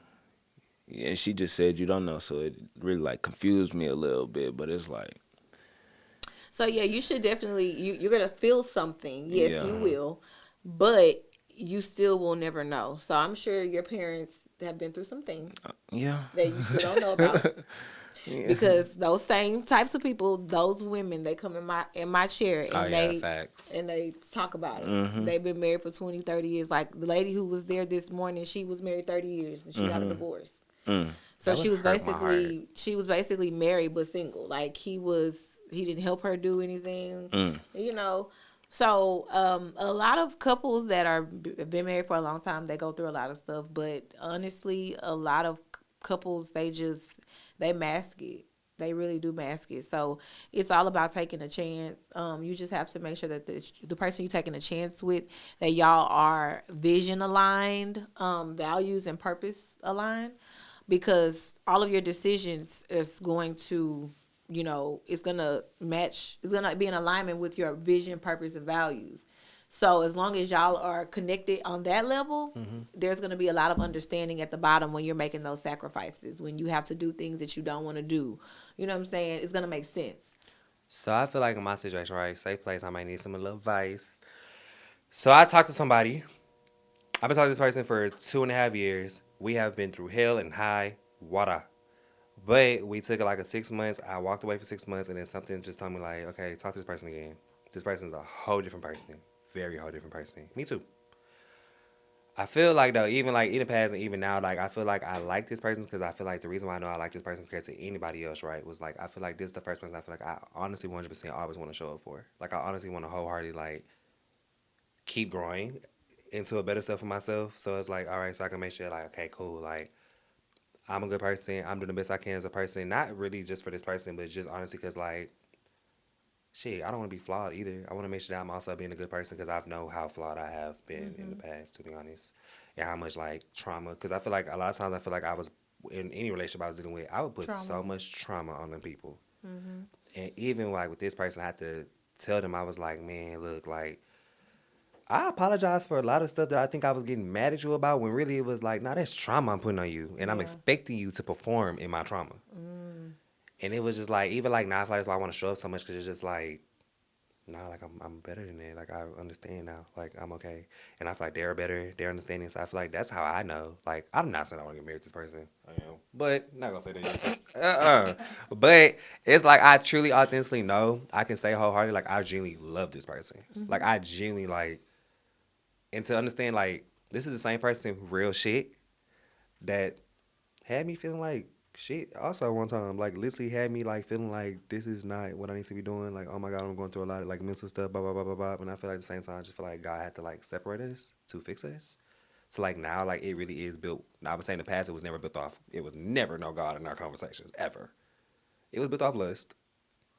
And she just said you don't know, so it really like confused me a little bit. But it's like, So yeah, you should definitely you're gonna feel something. Yes, Yeah. you will, but you still will never know. So I'm sure your parents have been through some things yeah, that you still don't know about. yeah. Because those same types of people, those women, they come in my chair and Oh they yeah, facts. and they talk about it. Mm-hmm. They've been married for 20, 30 years. Like the lady who was there this morning, she was married 30 years and she got a divorce. Mm. So That she would was hurt my basically married but single. Like he didn't help her do anything. You know. So a lot of couples that are been married for a long time, they go through a lot of stuff. But honestly, a lot of couples they mask it. They really do mask it. So it's all about taking a chance. You just have to make sure that the person you're taking a chance with, that y'all are vision aligned, values and purpose aligned, because all of your decisions is going to, it's going to match, it's going to be in alignment with your vision, purpose, and values. So as long as y'all are connected on that level, there's going to be a lot of understanding at the bottom when you're making those sacrifices, when you have to do things that you don't want to do. You know what I'm saying? It's going to make sense. So I feel like in my situation, right, safe place, I might need some little advice. So I talked to somebody. I've been talking to this person for 2.5 years. We have been through hell and high water. But we took it like 6 months. I walked away for 6 months, and then something just told me like, okay, talk to this person again. This person's a whole different person. Very whole different person. Me too. I feel like though, even like in the past and even now, like I feel like I like this person because I feel like the reason why I know I like this person compared to anybody else, right, was like I feel like this is the first person I feel like I honestly 100% always want to show up for. Like I honestly want to wholeheartedly like keep growing into a better self for myself. So it's like, all right, so I can make sure like, okay, cool, like I'm a good person. I'm doing the best I can as a person. Not really just for this person, but just honestly because like, shit, I don't want to be flawed either. I want to make sure that I'm also being a good person because I know how flawed I have been in the past, to be honest, and how much like trauma. Because I feel like a lot of times I feel like I was in any relationship I was dealing with, I would put so much trauma on them people, and even like with this person, I had to tell them I was like, man, look, like I apologize for a lot of stuff that I think I was getting mad at you about when really it was like, nah, that's trauma I'm putting on you, and I'm Yeah. expecting you to perform in my trauma. And it was just like, even like now, I feel like that's why I want to show up so much because it's just like, nah, like I'm better than that. Like I understand now. Like I'm okay. And I feel like they're better. They're understanding. So I feel like that's how I know. Like I'm not saying I want to get married to this person. I am. But not going to say that. But it's like I truly authentically know. I can say wholeheartedly, like I genuinely love this person. Like I genuinely like, and to understand like, this is the same person, real shit, that had me feeling like shit also one time, like literally had me like feeling like this is not what I need to be doing, like oh my god, I'm going through a lot of like mental stuff, blah blah blah blah blah. And I feel like at the same time I just feel like God had to like separate us to fix us. So like now like it really is built. Now I was saying in the past it was never built off, it was never no God in our conversations ever. It was built off lust.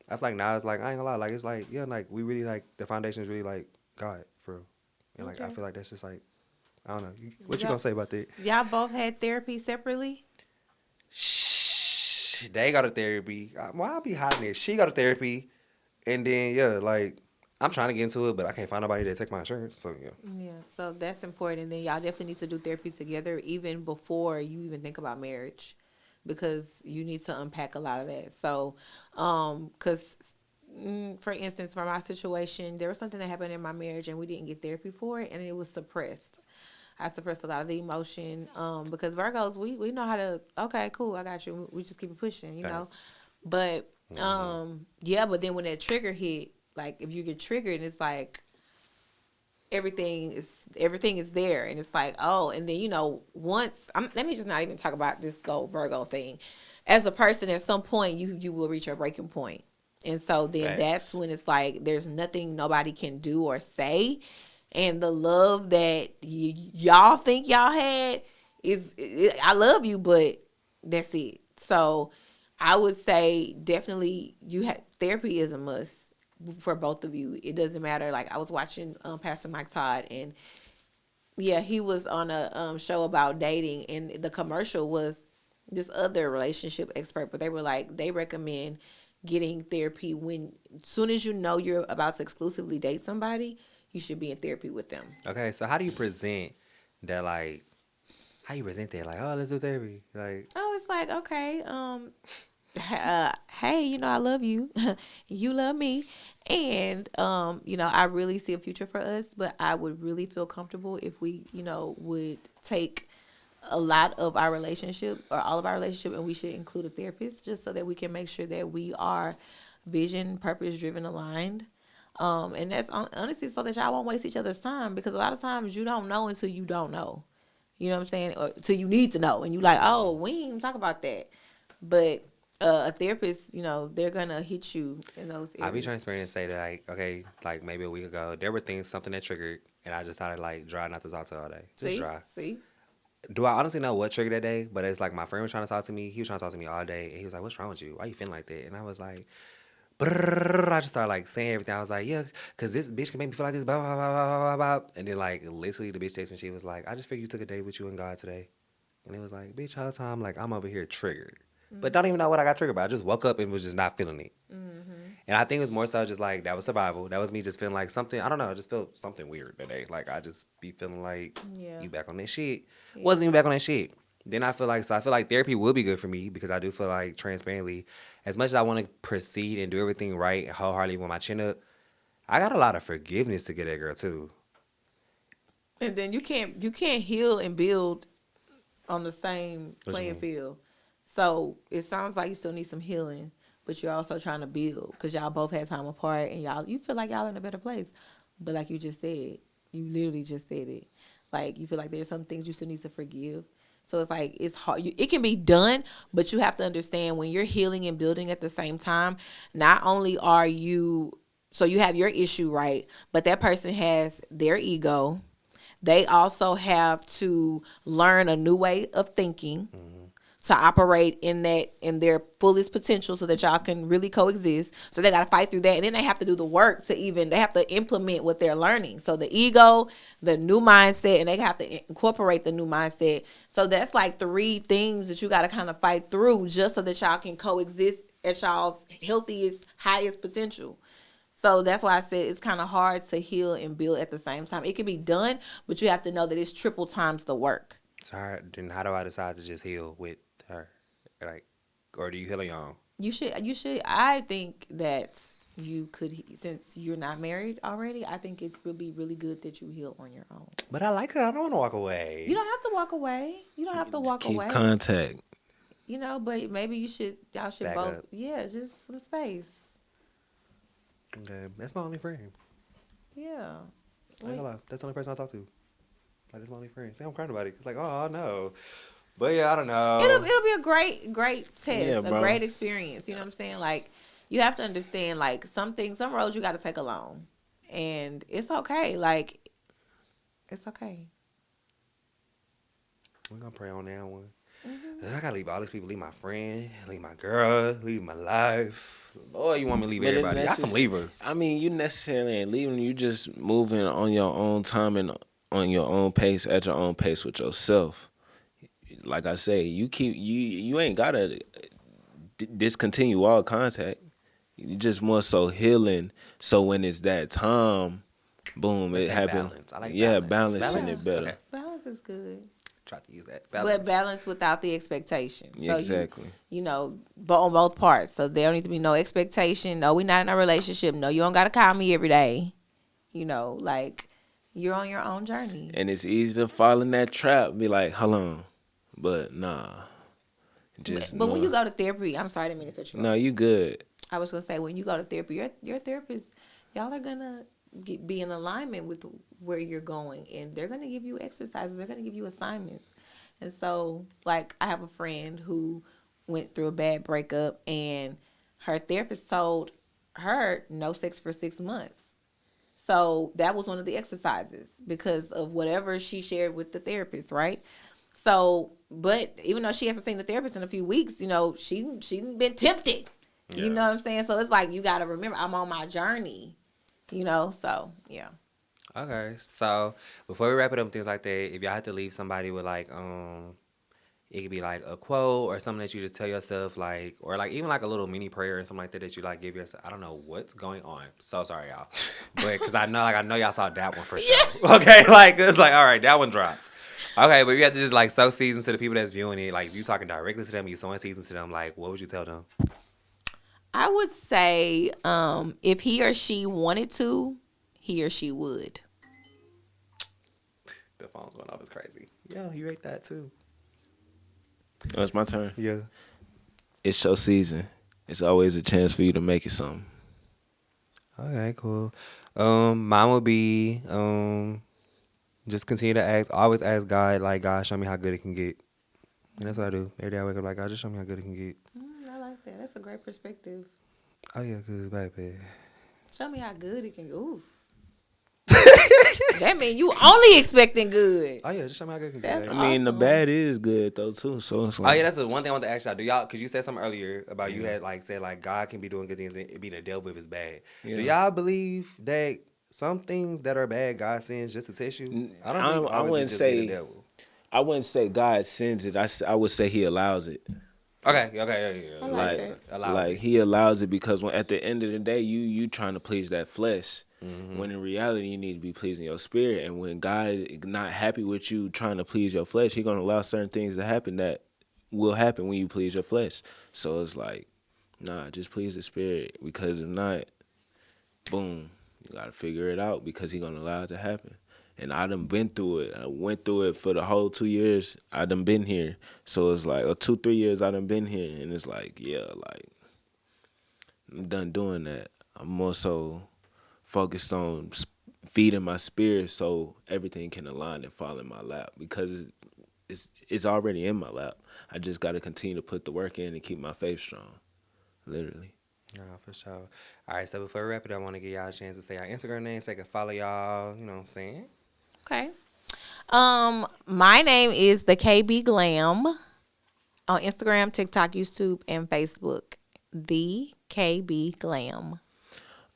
I feel like now it's like I ain't gonna lie, like it's like yeah, like we really like the foundation is really like God for real. And like I feel like that's just like I don't know. What you gonna say about that? Y'all both had therapy separately? Shh, they go to therapy. Why I be hiding it? She go to therapy, and then yeah, like I'm trying to get into it, but I can't find nobody to take my insurance. So yeah, Yeah, so that's important. Then y'all definitely need to do therapy together even before you even think about marriage, because you need to unpack a lot of that. So, because for instance, for my situation, there was something that happened in my marriage and we didn't get therapy for it, and it was suppressed. I suppress a lot of the emotion. Because Virgos, we know how to. Okay, cool, I got you. We just keep it pushing, you know. Thanks. But yeah. But then when that trigger hit, like if you get triggered, it's like everything is there, and it's like, oh, and then, you know, once let me just not even talk about this whole Virgo thing. As a person, at some point you will reach your breaking point, and so then that's when it's like there's nothing nobody can do or say, and the love that y'all think y'all had I love you, but that's it. So I would say definitely therapy is a must for both of you. It doesn't matter. Like, I was watching Pastor Mike Todd, and yeah, he was on a show about dating, and the commercial was this other relationship expert, but they were like, they recommend getting therapy as soon as you know you're about to exclusively date somebody, you should be in therapy with them. Okay, so how do you present that? Like, how you present that? Like, oh, let's do therapy. Like, oh, it's like, okay, hey, you know, I love you. You love me. And, you know, I really see a future for us, but I would really feel comfortable if we, you know, would take a lot of our relationship or all of our relationship, and we should include a therapist just so that we can make sure that we are vision, purpose driven, aligned. And that's honestly so that y'all won't waste each other's time, because a lot of times you don't know until you don't know. You know what I'm saying? Or till you need to know, and you like, oh, we ain't even talk about that. But a therapist, you know, they're gonna hit you in those areas. I'll be transparent and say that, like, okay, like maybe a week ago, there were something that triggered, and I just started like dry not to talk to all day. Just dry. See? Do I honestly know what triggered that day? But it's like my friend was trying to talk to me. He was trying to talk to me all day, and he was like, "What's wrong with you? Why you feeling like that?" And I was like, I just started like saying everything. I was like, "Yeah, cause this bitch can make me feel like this." Blah blah blah blah blah blah. And then like literally, the bitch texted me. She was like, "I just figured you took a date with you and God today." And it was like, "Bitch, all the time, like I'm over here triggered." But don't even know what I got triggered by. I just woke up and was just not feeling it. And I think it was more so just like, that was survival. That was me just feeling like something, I don't know, I just felt something weird that day. Like, I just be feeling like, you back on that shit. Wasn't even back on that shit. Then I feel like therapy will be good for me, because I do feel like, transparently, as much as I want to proceed and do everything right, wholeheartedly with my chin up, I got a lot of forgiveness to get that girl too. And then you can't heal and build on the same playing field. So it sounds like you still need some healing, but you're also trying to build, because y'all both had time apart, and you feel like y'all in a better place. But like you just said, you literally just said it. Like, you feel like there's some things you still need to forgive. So it's like, it's hard. It can be done, but you have to understand, when you're healing and building at the same time, not only are you, so you have your issue, right, but that person has their ego. They also have to learn a new way of thinking. To operate in their fullest potential, so that y'all can really coexist. So they got to fight through that. And then they have to do the work they have to implement what they're learning. So the ego, the new mindset, and they have to incorporate the new mindset. So that's like 3 things that you got to kind of fight through, just so that y'all can coexist at y'all's healthiest, highest potential. So that's why I said it's kind of hard to heal and build at the same time. It can be done, but you have to know that it's triple times the work. So then how do I decide to just heal with her? Like, or do you heal on your own? You should. I think that you could, since you're not married already, I think it would be really good that you heal on your own. But I like her. I don't want to walk away. You don't have to walk away. You don't have to walk away. Keep contact. You know, but maybe y'all should Back both. up. Yeah, just some space. Okay, that's my only friend. Yeah. I ain't gonna lie. That's the only person I talk to. Like, that's my only friend. See, I'm crying about it. It's like, oh, no. But yeah, I don't know. It'll be a great test, Yeah, a great experience. You know what I'm saying? Like, you have to understand, like, some roads you got to take alone, and it's okay. Like, it's okay. We're gonna pray on that one. I gotta leave all these people. Leave my friend. Leave my girl. Leave my life. Lord, you want me to leave everybody? Y'all some leavers. I mean, you necessarily ain't leaving. You just moving on your own time and on your own pace, at your own pace with yourself. Like I say, you ain't gotta discontinue all contact. You just more so healing. So when it's that time, boom, it happens. Balance. I like balancing it better. Okay. Balance is good. Try to use that. Balance. But balance without the expectation. So Exactly. You know, but on both parts. So there don't need to be no expectation. No, we not in a relationship. No, you don't gotta call me every day. You know, like, You're on your own journey. And it's easy to fall in that trap. Be like, hold on, but nah, just But when no. you go to therapy, I'm sorry, I didn't mean to cut you off. No, you good. I was gonna say when you go to therapy, your therapist, y'all are gonna be in alignment with where you're going, and they're gonna give you exercises. They're gonna give you assignments, and so like I have a friend who went through a bad breakup, and her therapist told her no sex for 6 months. So that was one of the exercises because of whatever she shared with the therapist, right? So, but even though she hasn't seen the therapist in a few weeks, she been tempted. Yeah. You know what I'm saying? So it's like you got to remember I'm on my journey. So yeah. Okay, so before we wrap it up and things like that, if y'all had to leave somebody with like it could be like a quote or something that you just tell yourself, like, or like even like a little mini prayer or something like that you like give yourself. I don't know what's going on. So sorry, y'all, but because I know y'all saw that one for sure. Okay, like it's like all right, that one drops. Okay, but you have to just like sow seasons to the people that's viewing it. Like if you talking directly to them, you sowing seasons to them. Like what would you tell them? I would say if he or she wanted to, he or she would. The phone's going off is crazy. Yeah, you rate that too. Oh, it's my turn. Yeah. It's your season. It's always a chance for you to make it something. Okay, cool. Mine would be just continue to always ask God, like God, show me how good it can get. And that's what I do. Every day I wake up like God, just show me how good it can get. I like that. That's a great perspective. Oh yeah, cause baby. Show me how good it can go. Oof. That means you only expecting good. Oh yeah, just show me how good it can That's get. I mean, the awesome. bad is good though too. So it's Oh like, yeah, that's the one thing I want to ask y'all. Do y'all? Cause you said something earlier about you had like said like God can be doing good things and it be the devil if it's bad. Yeah. Do y'all believe that some things that are bad God sends just to test you? I don't believe I always wouldn't it's just say- be the devil. I wouldn't say God sends it. I would say He allows it. Okay, yeah. I like Like, that. Allows it. He allows it because when at the end of the day, you trying to please that flesh. Mm-hmm. When in reality, you need to be pleasing your spirit. And when God is not happy with you trying to please your flesh, He gonna allow certain things to happen that will happen when you please your flesh. So it's like, nah, just please the spirit, because if not, boom, you gotta figure it out because He gonna allow it to happen. And I done been through it. I went through it for the whole 2 years. I done been here. So it's like, or 2-3 years I done been here. And it's like, yeah, like, I'm done doing that. I'm more so focused on feeding my spirit so everything can align and fall in my lap because it's already in my lap. I just got to continue to put the work in and keep my faith strong, literally. No, for sure. All right, so before we wrap it up, I want to give y'all a chance to say our Instagram name so I can follow y'all, you know what I'm saying? Okay. My name is the KB Glam on Instagram, TikTok, YouTube, and Facebook. The KB Glam.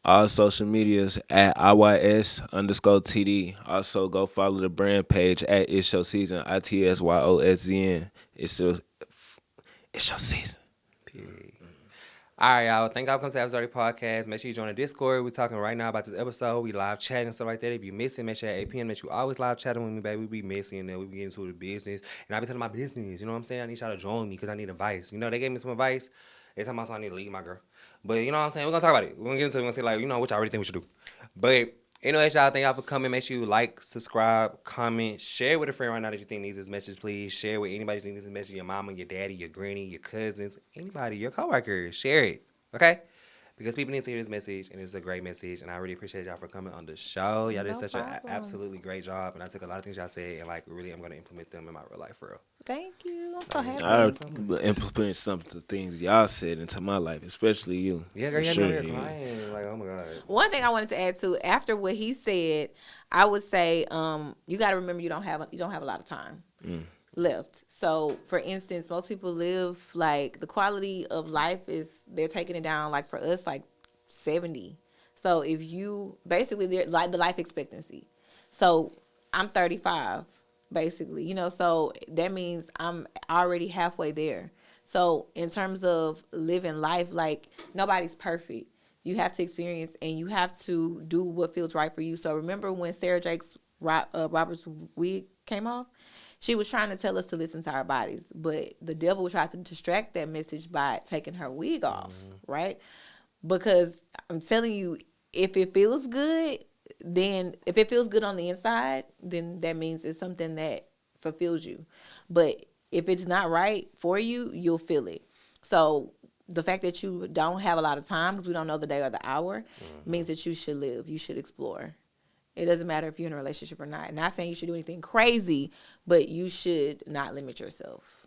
All social medias at IYS_TD. Also, go follow the brand page at It's Your Season, ITSYOSZN. It's your season. Period. All right, y'all. Thank y'all for coming to After Zarty podcast. Make sure you join the Discord. We're talking right now about this episode. We live chatting and stuff like that. If you miss it, make sure at 8 p.m. that you always live chatting with me, baby. We be messy and then we be getting into the business. And I be telling my business. You know what I'm saying? I need y'all to join me because I need advice. You know, they gave me some advice. They tell me I need to leave my girl. But you know what I'm saying? We're going to talk about it. We're going to get into it. We're going to say, like, you know, what y'all really think we should do. But anyways, y'all, thank y'all for coming. Make sure you like, subscribe, comment, share with a friend right now that you think needs this message, please. Share with anybody you think needs this message, your mama, your daddy, your granny, your cousins, anybody, your coworkers. Share it, okay? Because people need to hear this message, and it's a great message, and I really appreciate y'all for coming on the show. Y'all did No such an problem. absolutely great job, and I took a lot of things y'all said, and, like, really I'm going to implement them in my real life, for real. Thank you. I'm so happy. I implement some of the things y'all said into my life, especially you. Yeah, girl, For you sure, had me yeah. crying. Like, oh, my God. One thing I wanted to add to after what he said, I would say you got to remember you don't have a lot of time left. So, for instance, most people live like the quality of life is they're taking it down like for us like 70. So if you basically they're like the life expectancy. So I'm 35 basically, so that means I'm already halfway there. So in terms of living life, like nobody's perfect. You have to experience and you have to do what feels right for you. So remember when Sarah Jake's Robert's wig came off? She was trying to tell us to listen to our bodies, but the devil tried to distract that message by taking her wig off, right? Because I'm telling you, if it feels good, then if it feels good on the inside, then that means it's something that fulfills you. But if it's not right for you, you'll feel it. So the fact that you don't have a lot of time, because we don't know the day or the hour, means that you should live. You should explore. It doesn't matter if you're in a relationship or not. Not saying you should do anything crazy, but you should not limit yourself.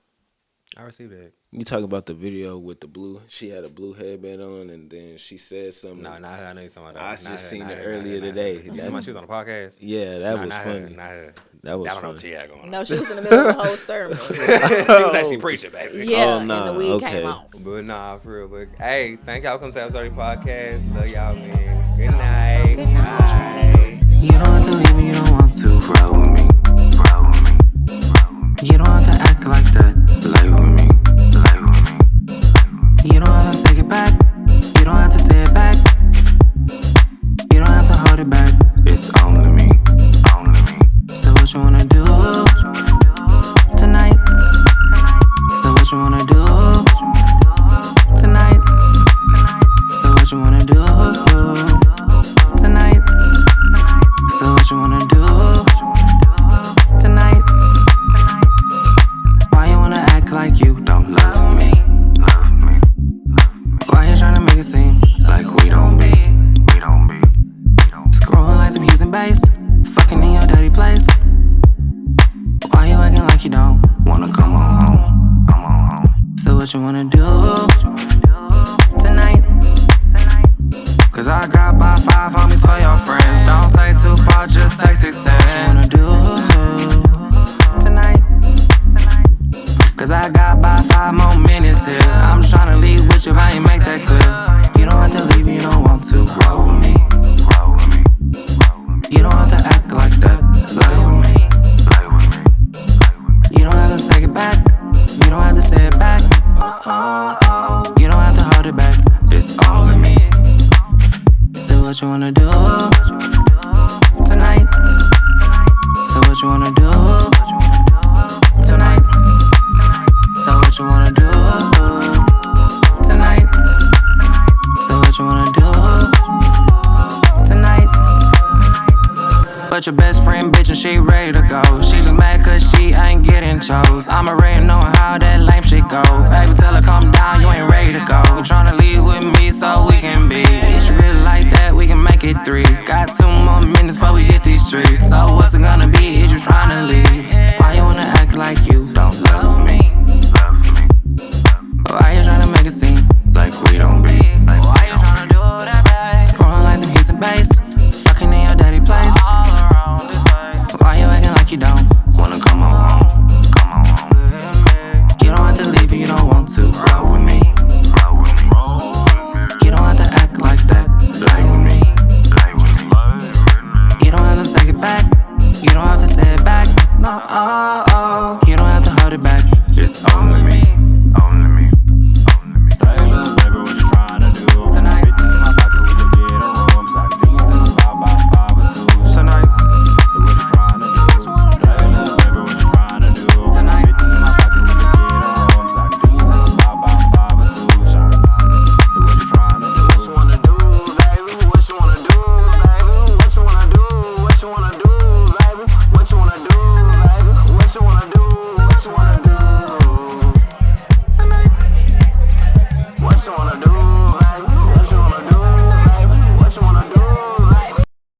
I received that. You talk about the video with the blue. She had a blue headband on, and then she said something. No, not her. I know you're talking about that. I just seen it earlier today. You talking about she was on the podcast? Yeah, that was not funny. Her, not her. That was I don't know funny. what she had going on. No, she was in the middle of the whole sermon. She was actually preaching, baby. Yeah, Oh, nah, and the wig okay. came off. But nah, for real. But hey, thank y'all for coming to After Zarty podcast. Love y'all, man. Good night. Good night. Bye. You don't have to leave and you don't want to ride with me. Ride with me. Ride with me. You don't have to act like that. Lay with me. Lay with me. You don't have to take it back. You don't have to say it back. You don't have to hold it back. It's only me. Only me. So what you wanna do tonight? So what you wanna do tonight? So what you wanna do tonight? So what you wanna do tonight? Why you wanna act like you don't love me? Love me. Why you tryna make it seem like we don't be? We don't be. Scrolling like some Hughes and bass, fucking in your dirty place. Why you acting like you don't wanna come on home? Come on home. So what you wanna do tonight? Cause I got about 5 homies for your friends. Don't stay too far, just text accept. What you wanna do tonight? Cause I got about 5 more minutes here. I'm tryna leave with you, I ain't make that clear. You don't have to leave, you don't want to roll with me. Roll with me. You don't have to act like that. Lay with me. Lay with me. You don't have to take it back. You don't have to say it back. You don't have to hold it back. It's only me. So what you wanna do tonight? So what you wanna do tonight? So what you wanna do tonight? So what you wanna do tonight? But your best friend bitch and she ready to go. She just mad cause she ain't getting chose. I'm already knowing how that lame shit go. Baby tell her calm down, you ain't ready to go. You tryna leave with me so we can be. If you really like that, we can make it 3. Got 2 more minutes before we hit these streets. So what's it gonna be? Is you tryna leave? Why you wanna act like you